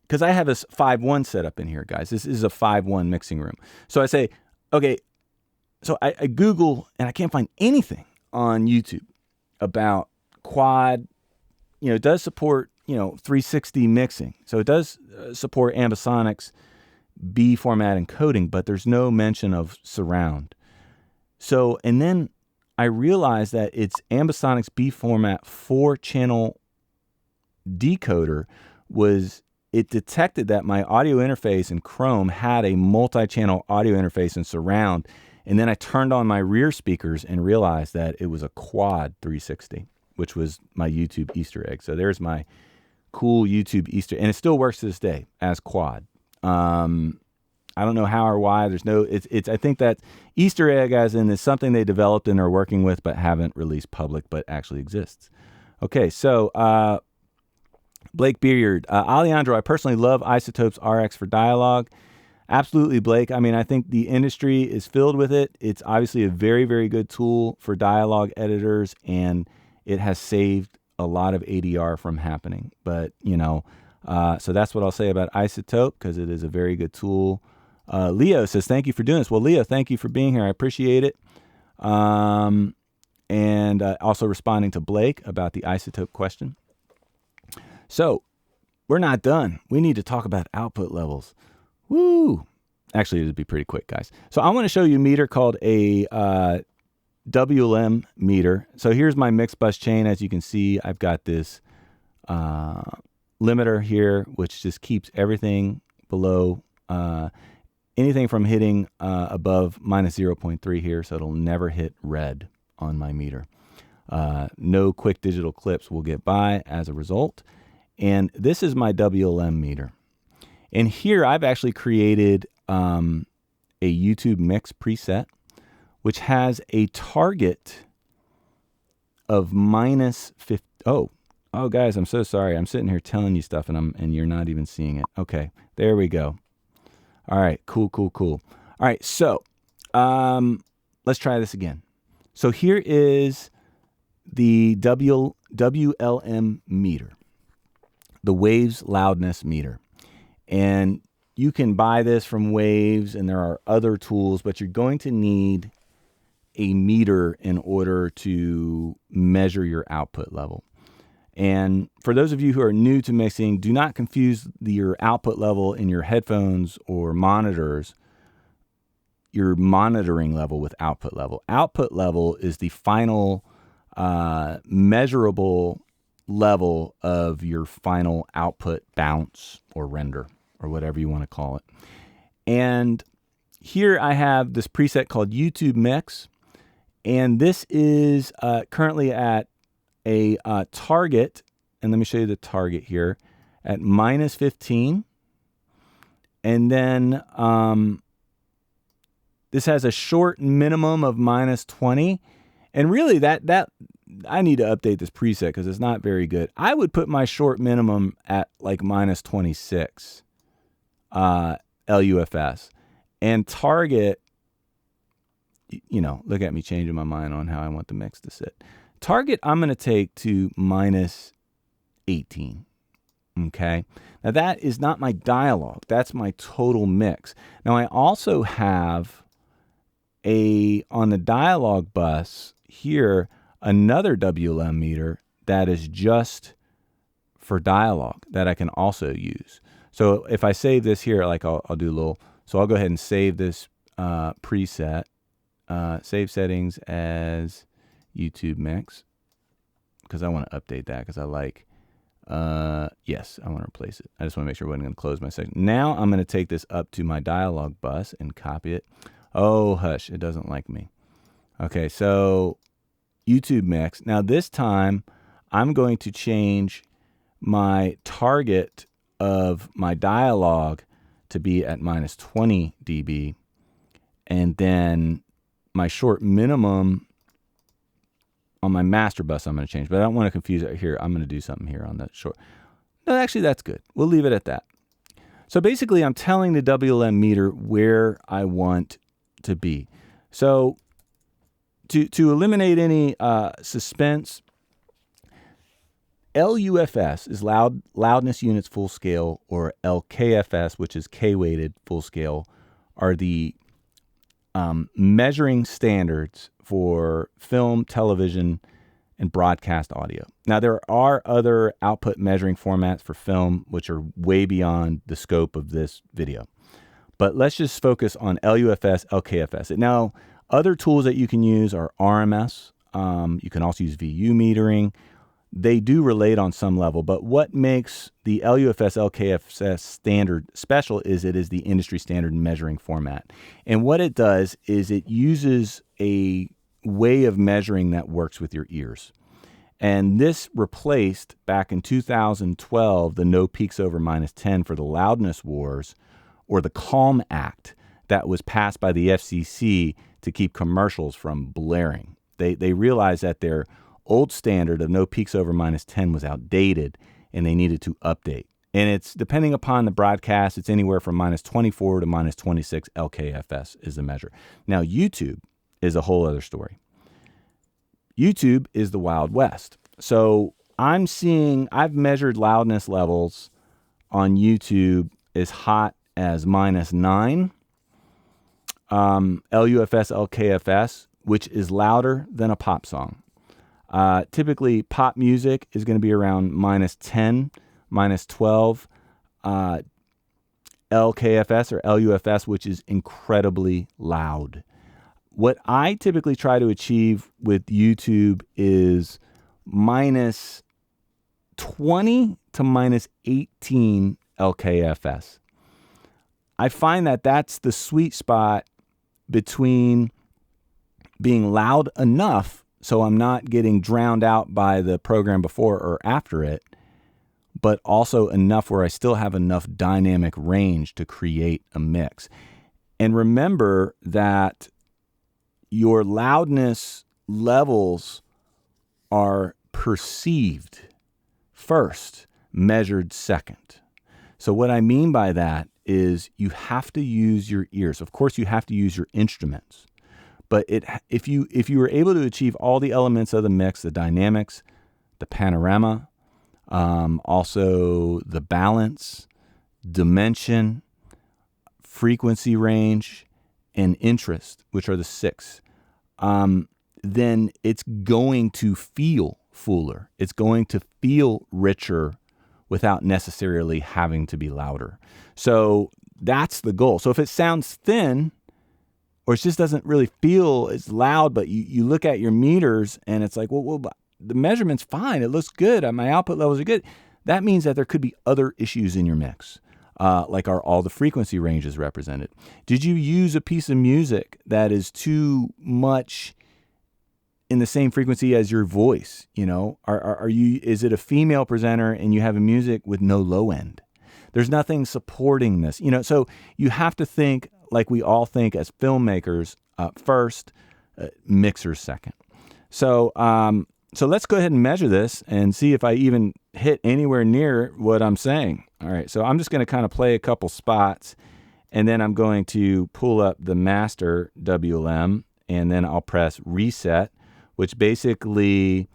Because I have a 5.1 set up in here, guys. This is a 5.1 mixing room. So I say, okay, so I Google, and I can't find anything on YouTube about quad. It does support, 360 mixing. So it does support ambisonics, B format encoding, but there's no mention of surround. So, and then I realized that it's ambisonics B format 4-channel decoder it detected that my audio interface in Chrome had a multi-channel audio interface in surround. And then I turned on my rear speakers and realized that it was a quad 360, which was my YouTube Easter egg. So there's my cool YouTube Easter, and it still works to this day as quad. I don't know how or why. I think that Easter egg as in is something they developed and are working with, but haven't released public, but actually exists. Okay. So, Blake Beard, Alejandro, I personally love Isotopes RX for dialogue. Absolutely, Blake. I mean, I think the industry is filled with it. It's obviously a very, very good tool for dialogue editors, and it has saved a lot of ADR from happening. But, so that's what I'll say about Isotope, because it is a very good tool. Leo says, thank you for doing this. Well, Leo, thank you for being here. I appreciate it. And also responding to Blake about the Isotope question. So we're not done. We need to talk about output levels. Woo! Actually, it'd be pretty quick, guys. So I want to show you a meter called a WLM meter. So here's my mix bus chain. As you can see, I've got this limiter here, which just keeps everything below, anything from hitting above minus 0.3 here. So it'll never hit red on my meter. No quick digital clips will get by as a result. And this is my WLM meter. And here I've actually created a YouTube mix preset, which has a target of minus 50. Oh, guys, I'm so sorry. I'm sitting here telling you stuff and you're not even seeing it. Okay, there we go. All right, cool. All right, so let's try this again. So here is the WLM meter, the Waves loudness meter. And you can buy this from Waves, and there are other tools, but you're going to need a meter in order to measure your output level. And for those of you who are new to mixing, do not confuse your output level in your headphones or monitors, your monitoring level, with output level. Output level is the final measurable level of your final output bounce or render, or whatever you want to call it. And here I have this preset called YouTube Mix. And this is currently at a target. And let me show you the target here at minus 15. And then this has a short minimum of minus 20. And really that I need to update this preset because it's not very good. I would put my short minimum at like minus 26 LUFS, and target, look at me changing my mind on how I want the mix to sit. Target I'm going to take to minus 18. Okay. Now that is not my dialogue. That's my total mix. Now I also have on the dialogue bus here, another WLM meter that is just for dialogue that I can also use. So if I save this here, like I'll do a little, so I'll go ahead and save this preset, save settings as YouTube Mix, because I want to update that because I like, yes, I want to replace it. I just want to make sure I wasn't going to close my section. Now I'm going to take this up to my dialogue bus and copy it. Oh, hush, it doesn't like me. Okay, so YouTube Mix. Now this time I'm going to change my target of my dialogue to be at minus 20 dB, and then my short minimum on my master bus I'm going to change, but I don't want to confuse it here. I'm going to do something here on that short. No, actually that's good. We'll leave it at that. So basically I'm telling the WLM meter where I want to be. So to eliminate any suspense, LUFS is loudness units full scale, or LKFS, which is K-weighted full scale, are the measuring standards for film, television, and broadcast audio. Now, there are other output measuring formats for film, which are way beyond the scope of this video. But let's just focus on LUFS, LKFS. Now, other tools that you can use are RMS. You can also use VU metering. They do relate on some level, but what makes the LUFS LKFS standard special is it is the industry standard measuring format. And what it does is it uses a way of measuring that works with your ears. And this replaced, back in 2012, the no peaks over minus 10 for the loudness wars, or the Calm Act that was passed by the FCC to keep commercials from blaring. They realized that their old standard of no peaks over minus 10 was outdated, and they needed to update. And it's depending upon the broadcast, it's anywhere from -24 to -26 LKFS is the measure. Now, YouTube is a whole other story. YouTube is the Wild West. So I've measured loudness levels on YouTube as hot as -9 LUFS, LKFS, which is louder than a pop song. Typically, pop music is going to be around -10, -12 LKFS or LUFS, which is incredibly loud. What I typically try to achieve with YouTube is -20 to -18 LKFS. I find that that's the sweet spot between being loud enough so I'm not getting drowned out by the program before or after it, but also enough where I still have enough dynamic range to create a mix. And remember that your loudness levels are perceived first, measured second. So what I mean by that is you have to use your ears. Of course, you have to use your instruments. But if you were able to achieve all the elements of the mix, the dynamics, the panorama, also the balance, dimension, frequency range, and interest, which are the 6, then it's going to feel fuller. It's going to feel richer without necessarily having to be louder. So that's the goal. So if it sounds thin, or it just doesn't really feel as loud, but you look at your meters and it's like, well, the measurement's fine. It looks good. My output levels are good. That means that there could be other issues in your mix. Like are all the frequency ranges represented? Did you use a piece of music that is too much in the same frequency as your voice? You know, is it a female presenter and you have a music with no low end? There's nothing supporting this, you know, so you have to think like we all think as filmmakers first, mixers second. So let's go ahead and measure this and see if I even hit anywhere near what I'm saying. All right, so I'm just going to kind of play a couple spots, and then I'm going to pull up the master WLM, and then I'll press reset, which basically,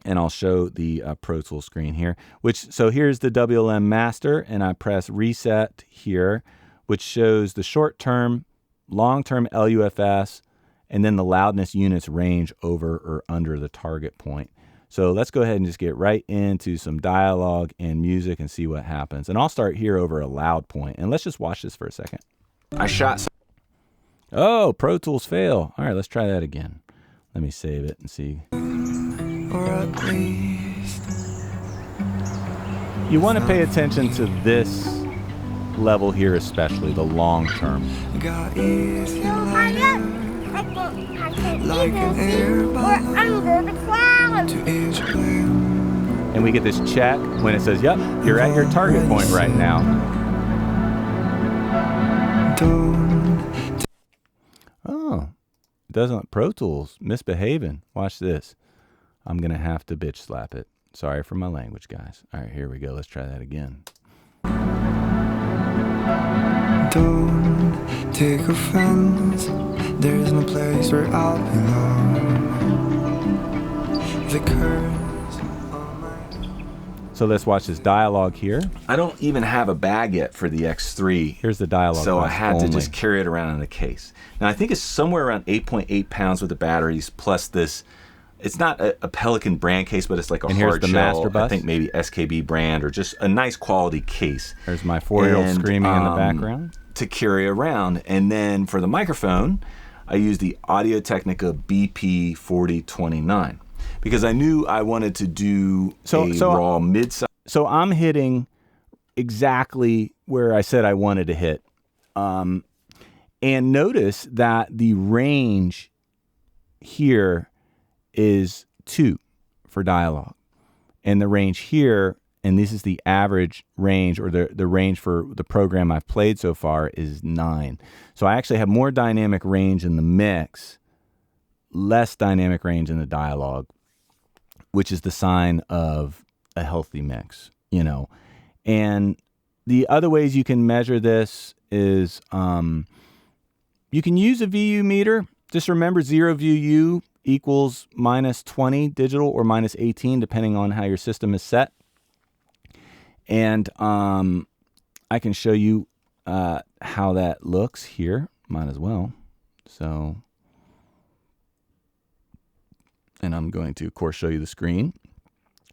and I'll show the Pro Tools screen here, so here's the WLM master, and I press reset here, which shows the short-term, long-term LUFS, and then the loudness units range over or under the target point. So let's go ahead and just get right into some dialogue and music and see what happens. And I'll start here over a loud point. And let's just watch this for a second. Oh, Pro Tools fail. All right, let's try that again. Let me save it and see.
Or at least
You want to pay attention to this level here, especially the long term.
got easy
Like an air balloon under the clouds.
to each plan.
And we get this check when it says, yep, you're at your target point right now.
Don't
Oh, doesn't Pro Tools misbehaving. Watch this. I'm going to have to bitch slap it. Sorry for my language, guys. All right, here we go. Let's try that again.
Don't take offense. There's no place where I'll belong. The curse on my
So let's watch this dialogue here. I don't even have a bag yet for the X3. Here's the dialogue.
So I
box
had
only.
to just carry it around in the case. Now I think it's somewhere around 8.8 pounds with the batteries plus this. It's not a Pelican brand case, but it's like a
And here's
hard
the
shell.
master bus.
I think maybe SKB brand or just a nice quality case.
There's my 4-year-old
And,
screaming in the background.
To carry around. And then for the microphone, I used the Audio-Technica BP4029 because I knew I wanted to do a raw mid-size.
So I'm hitting exactly where I said I wanted to hit. And notice that the range here is 2 for dialogue. And the range here, and this is the average range, or the range for the program I've played so far, is 9. So I actually have more dynamic range in the mix, less dynamic range in the dialogue, which is the sign of a healthy mix, you know. And the other ways you can measure this is you can use a VU meter. Just remember 0 VU equals minus 20 digital or minus 18, depending on how your system is set. And I can show you how that looks here. Might as well. So, and I'm going to, of course, show you the screen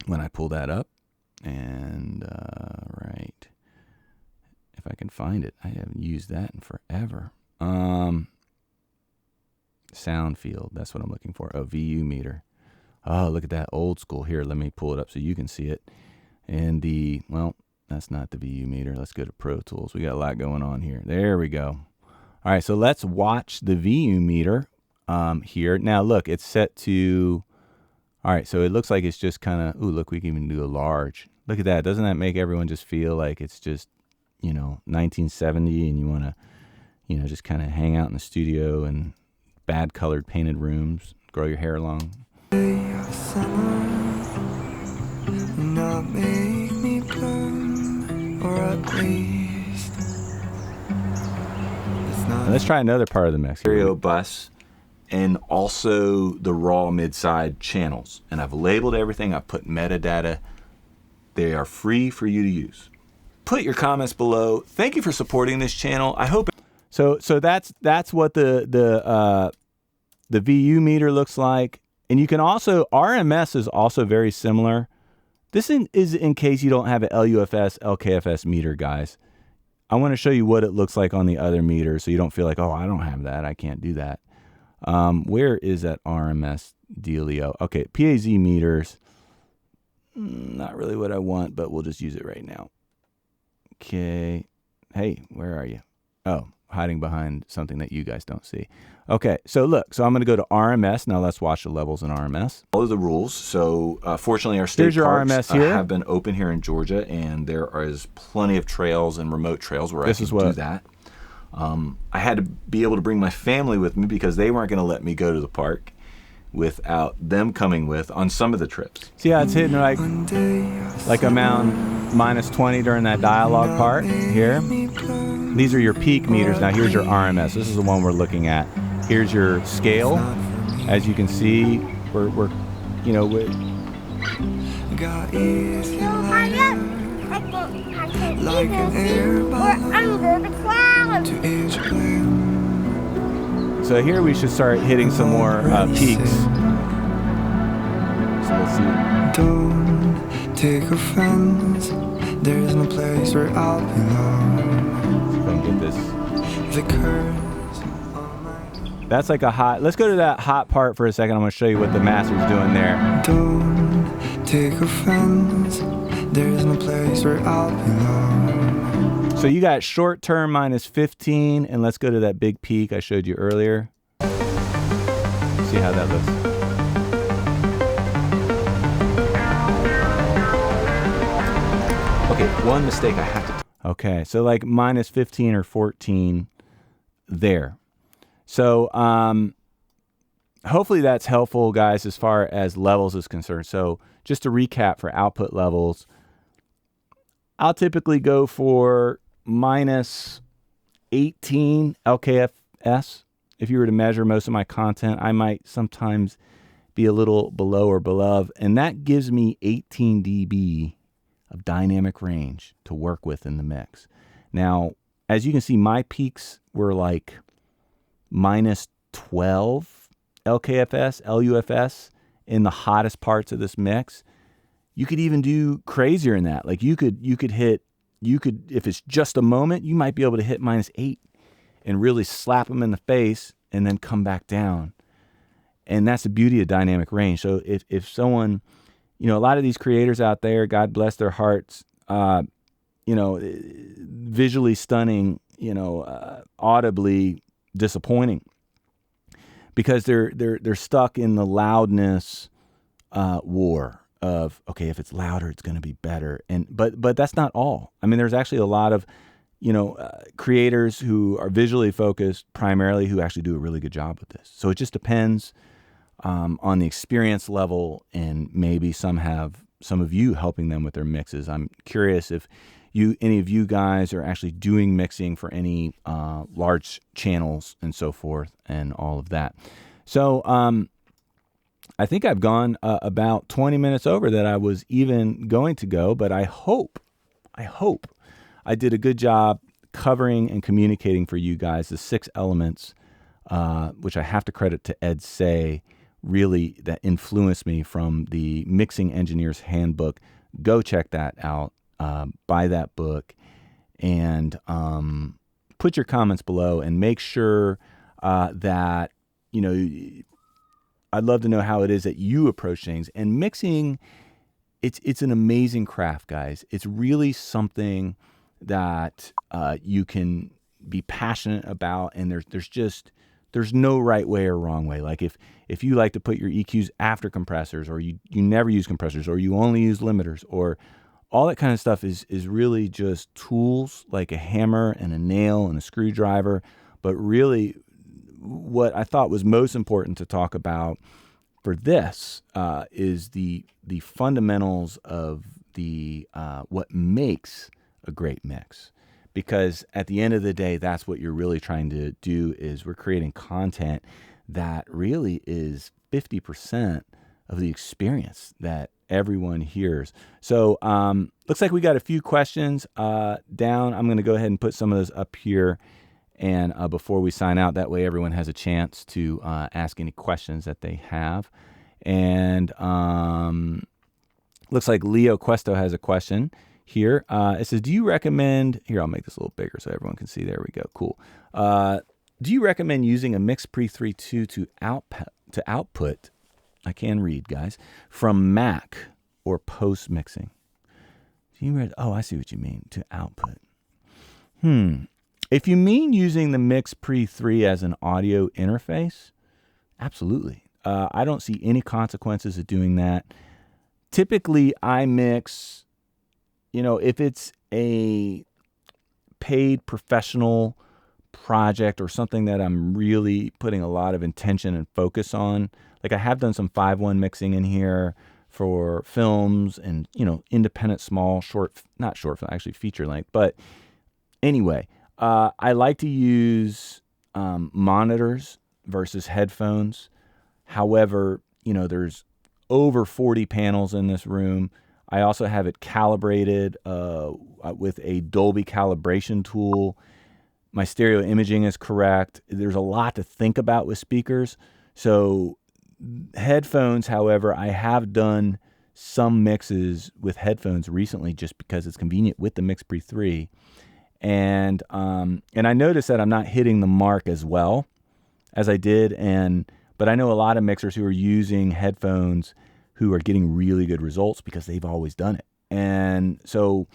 when I pull that up. And, right, if I can find it. I haven't used that in forever. Sound field, that's what I'm looking for. A VU meter. Oh, look at that, old school. Here, let me pull it up so you can see it. And well, that's not the VU meter. Let's go to Pro Tools. We got a lot going on here. There we go. All right, so let's watch the VU meter here. Now, look, it's set to, all right, so it looks like it's just kind of, ooh, look, we can even do a large. Look at that. Doesn't that make everyone just feel like it's just, 1970 and you want to, just kind of hang out in the studio and bad colored painted rooms, grow your hair long.
Not make me bloom, or at least it's not.
Now let's try another part of the mix.
Stereo bus, and also the raw mid-side channels. And I've labeled everything. I've put metadata. They are free for you to use. Put your comments below. Thank you for supporting this channel. I hope.
So that's what the VU meter looks like, and you can also, RMS is also very similar. This is in case you don't have an LUFS, LKFS meter, guys. I want to show you what it looks like on the other meter, so you don't feel like, oh, I don't have that, I can't do that. Where is that RMS dealio? Okay, PAZ meters, not really what I want, but we'll just use it right now. Okay, hey, where are you? Oh, hiding behind something that you guys don't see. Okay, so look, so I'm going to go to RMS. Now let's watch the levels in RMS.
Follow the rules. So fortunately, our state
Here's your
parks
RMS here.
Have been open here in Georgia, and there is plenty of trails and remote trails where I can do that. I had to be able to bring my family with me because they weren't going to let me go to the park without them coming with on some of the trips.
See how it's hitting like around minus 20 during that dialogue part here? These are your peak meters. Now here's your RMS. This is the one we're looking at. Here's your scale. As you can see, we're
Got easy
Like
an air balloon
under the clouds.
to each plan.
so here we should start hitting some more peaks. So let's see.
Don't take offense. There's no place where I'll belong.
See if I can get this.
The curse on my.
That's like a hot. Let's go to that hot part for a second. I'm going to show you what the master's doing there.
Don't take offense. There's no place where I'll belong.
So you got short term minus 15, and let's go to that big peak I showed you earlier. See how that looks.
Okay, one mistake I have to.
Okay, so like minus 15 or 14 there. So hopefully that's helpful, guys, as far as levels is concerned. So just to recap for output levels, I'll typically go for minus 18 LKFS. If you were to measure most of my content, I might sometimes be a little below or below, and that gives me 18 dB of dynamic range to work with in the mix. Now, as you can see, my peaks were like minus 12 LKFS, LUFS in the hottest parts of this mix. You could even do crazier than that. Like you could hit, if it's just a moment, you might be able to hit minus 8 and really slap them in the face and then come back down. And that's the beauty of dynamic range. So if someone, a lot of these creators out there, God bless their hearts, visually stunning, audibly disappointing because they're stuck in the loudness war of, okay, if it's louder, it's going to be better. But that's not all. I mean, there's actually a lot of, creators who are visually focused primarily who actually do a really good job with this. So it just depends on the experience level, and maybe some of you helping them with their mixes. I'm curious if any of you guys are actually doing mixing for any large channels and so forth and all of that. So I think I've gone about 20 minutes over that I was even going to go, but I hope I did a good job covering and communicating for you guys the 6 elements, which I have to credit to Ed Say, really, that influenced me from the Mixing Engineer's Handbook. Go check that out, buy that book, and put your comments below and make sure that, I'd love to know how it is that you approach things. And mixing, it's an amazing craft, guys. It's really something that you can be passionate about, and there's no right way or wrong way. Like if you like to put your EQs after compressors, or you never use compressors, or you only use limiters, or all that kind of stuff is really just tools like a hammer and a nail and a screwdriver. But really, what I thought was most important to talk about for this is the fundamentals of the what makes a great mix. Because at the end of the day, that's what you're really trying to do, is we're creating content that really is 50% of the experience that everyone hears. So looks like we got a few questions down. I'm going to go ahead and put some of those up here. And before we sign out, that way everyone has a chance to ask any questions that they have. And looks like Leo Questo has a question here. It says, do you recommend, here, I'll make this a little bigger so everyone can see. There we go. Cool. Do you recommend using a Mix Pre 3.2 to output, I can read, guys, from Mac or post mixing? I see what you mean, to output. If you mean using the Mix Pre 3 as an audio interface, absolutely. I don't see any consequences of doing that. Typically, I mix, if it's a paid professional project or something that I'm really putting a lot of intention and focus on. Like I have done some 5.1 mixing in here for films and, independent, small, not short film, actually feature length. But anyway, I like to use monitors versus headphones. However, there's over 40 panels in this room. I also have it calibrated with a Dolby calibration tool. My stereo imaging is correct. There's a lot to think about with speakers. So headphones, however, I have done some mixes with headphones recently just because it's convenient with the Mix Pre 3. And I noticed that I'm not hitting the mark as well as I did. But I know a lot of mixers who are using headphones who are getting really good results because they've always done it. And so,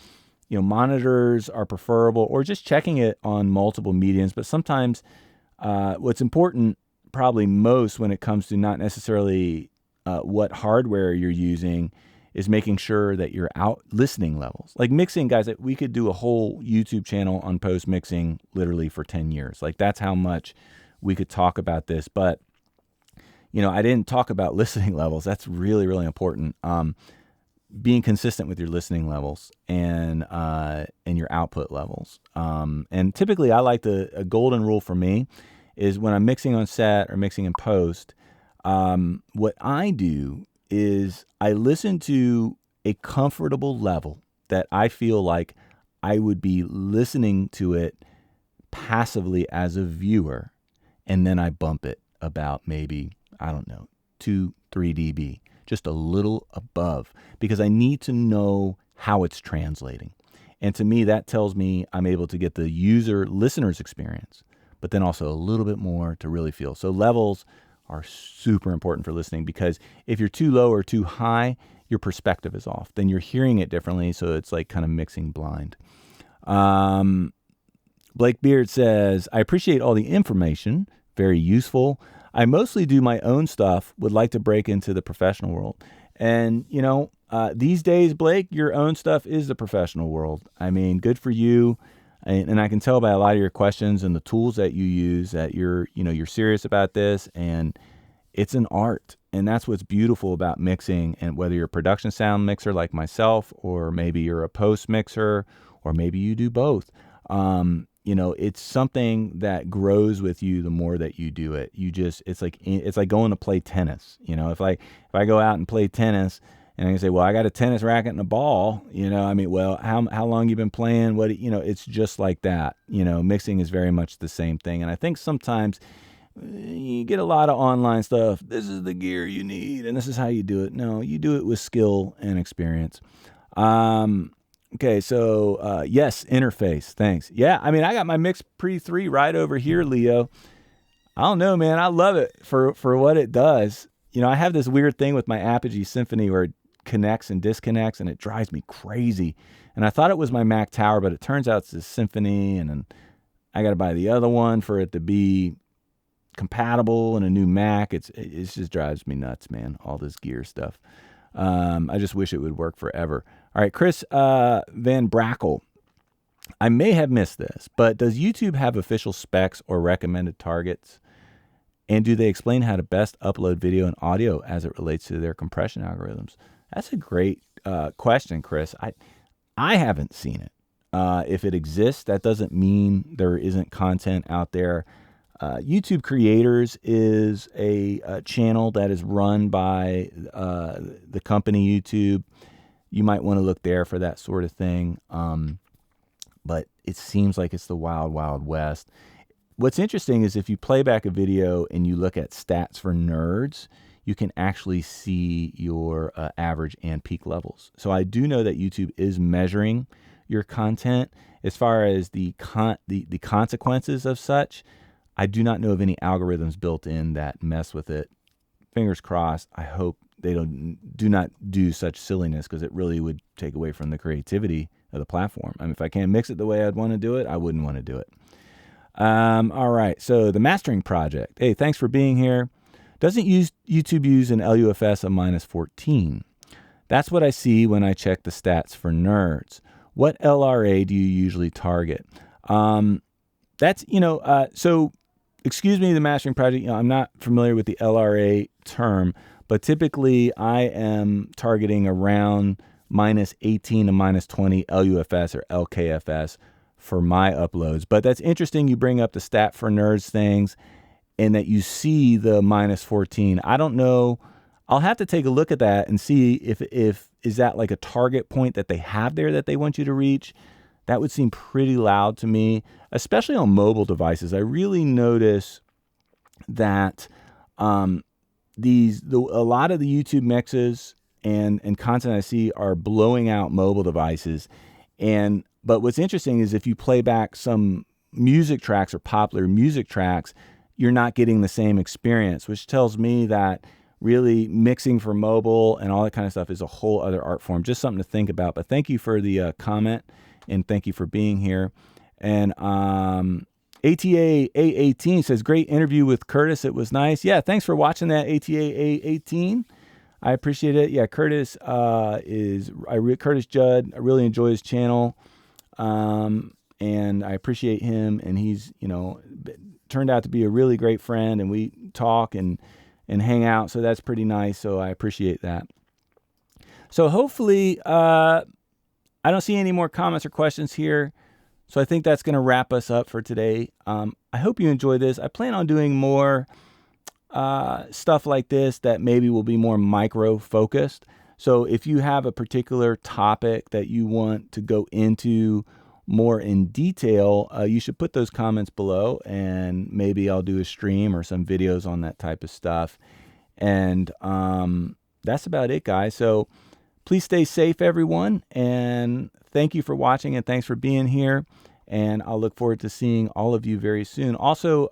monitors are preferable, or just checking it on multiple mediums. But sometimes what's important probably most when it comes to not necessarily what hardware you're using is making sure that you're out listening levels. Like mixing, guys, we could do a whole YouTube channel on post mixing literally for 10 years. Like that's how much we could talk about this. But I didn't talk about listening levels. That's really, really important. Being consistent with your listening levels and your output levels. And typically I like a golden rule for me is when I'm mixing on set or mixing in post, what I do is I listen to a comfortable level that I feel like I would be listening to it passively as a viewer. And then I bump it about maybe, 2-3 dB, just a little above, because I need to know how it's translating. And to me, that tells me I'm able to get the listener's experience, but then also a little bit more to really feel. So levels are super important for listening, because if you're too low or too high, your perspective is off. Then you're hearing it differently, so it's like kind of mixing blind. Blake Beard says, I appreciate all the information, very useful. I mostly do my own stuff, would like to break into the professional world. And, these days, Blake, your own stuff is the professional world. I mean, good for you. And I can tell by a lot of your questions and the tools that you use that you're serious about this, and it's an art. And that's what's beautiful about mixing. And whether you're a production sound mixer like myself, or maybe you're a post mixer, or maybe you do both. You know, it's something that grows with you the more that you do it. It's like going to play tennis. You know, if I go out and play tennis and I can say, well, I got a tennis racket and a ball, you know, I mean, well, how long you been playing? What, you know, it's just like that. You know, mixing is very much the same thing. And I think sometimes you get a lot of online stuff. This is the gear you need and this is how you do it. No, you do it with skill and experience. Okay, so yes, interface. Thanks. Yeah, I mean, I got my Mix Pre 3 right over here, Leo. I don't know, man. I love it for what it does. You know, I have this weird thing with my Apogee Symphony where it connects and disconnects, and it drives me crazy. And I thought it was my Mac Tower, but it turns out it's a Symphony, and then I got to buy the other one for it to be compatible in a new Mac. It just drives me nuts, man. All this gear stuff. I just wish it would work forever. All right, Chris Van Brackle. I may have missed this, but does YouTube have official specs or recommended targets? And do they explain how to best upload video and audio as it relates to their compression algorithms? That's a great question, Chris. I haven't seen it. If it exists, that doesn't mean there isn't content out there. YouTube Creators is a channel that is run by the company YouTube. You might want to look there for that sort of thing. But it seems like it's the wild, wild west. What's interesting is if you play back a video and you look at stats for nerds, you can actually see your average and peak levels. So I do know that YouTube is measuring your content. As far as the consequences of such, I do not know of any algorithms built in that mess with it. Fingers crossed. I hope they do not do such silliness, because it really would take away from the creativity of the platform. I mean, if I can't mix it the way I'd want to do it, I wouldn't want to do it. All right. So the mastering project. Hey, thanks for being here. Doesn't YouTube use an LUFS of -14? That's what I see when I check the stats for nerds. What LRA do you usually target? That's, so excuse me, the mastering project, I'm not familiar with the LRA term, but typically I am targeting around -18 to -20 LUFS or LKFS for my uploads. But that's interesting you bring up the stat for nerds things and that you see the -14. I don't know. I'll have to take a look at that and see if is that like a target point that they have there that they want you to reach. That would seem pretty loud to me, especially on mobile devices. I really notice that a lot of the YouTube mixes and content I see are blowing out mobile devices. But what's interesting is if you play back some music tracks or popular music tracks, you're not getting the same experience, which tells me that really mixing for mobile and all that kind of stuff is a whole other art form. Just something to think about. But thank you for the comment. And thank you for being here. And ATA A18 says, great interview with Curtis. It was nice. Yeah, thanks for watching that, ATA A18. I appreciate it. Yeah, Curtis Curtis Judd. I really enjoy his channel. And I appreciate him. And he's, turned out to be a really great friend. And we talk and hang out. So that's pretty nice. So I appreciate that. So hopefully, I don't see any more comments or questions here. So I think that's going to wrap us up for today. I hope you enjoyed this. I plan on doing more stuff like this that maybe will be more micro focused. So if you have a particular topic that you want to go into more in detail, you should put those comments below and maybe I'll do a stream or some videos on that type of stuff. And that's about it, guys. So please stay safe, everyone, and thank you for watching and thanks for being here. And I'll look forward to seeing all of you very soon. Also,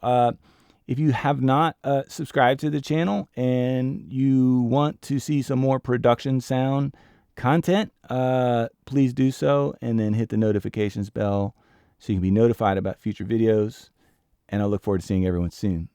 if you have not subscribed to the channel and you want to see some more production sound content, please do so and then hit the notifications bell so you can be notified about future videos. And I'll look forward to seeing everyone soon.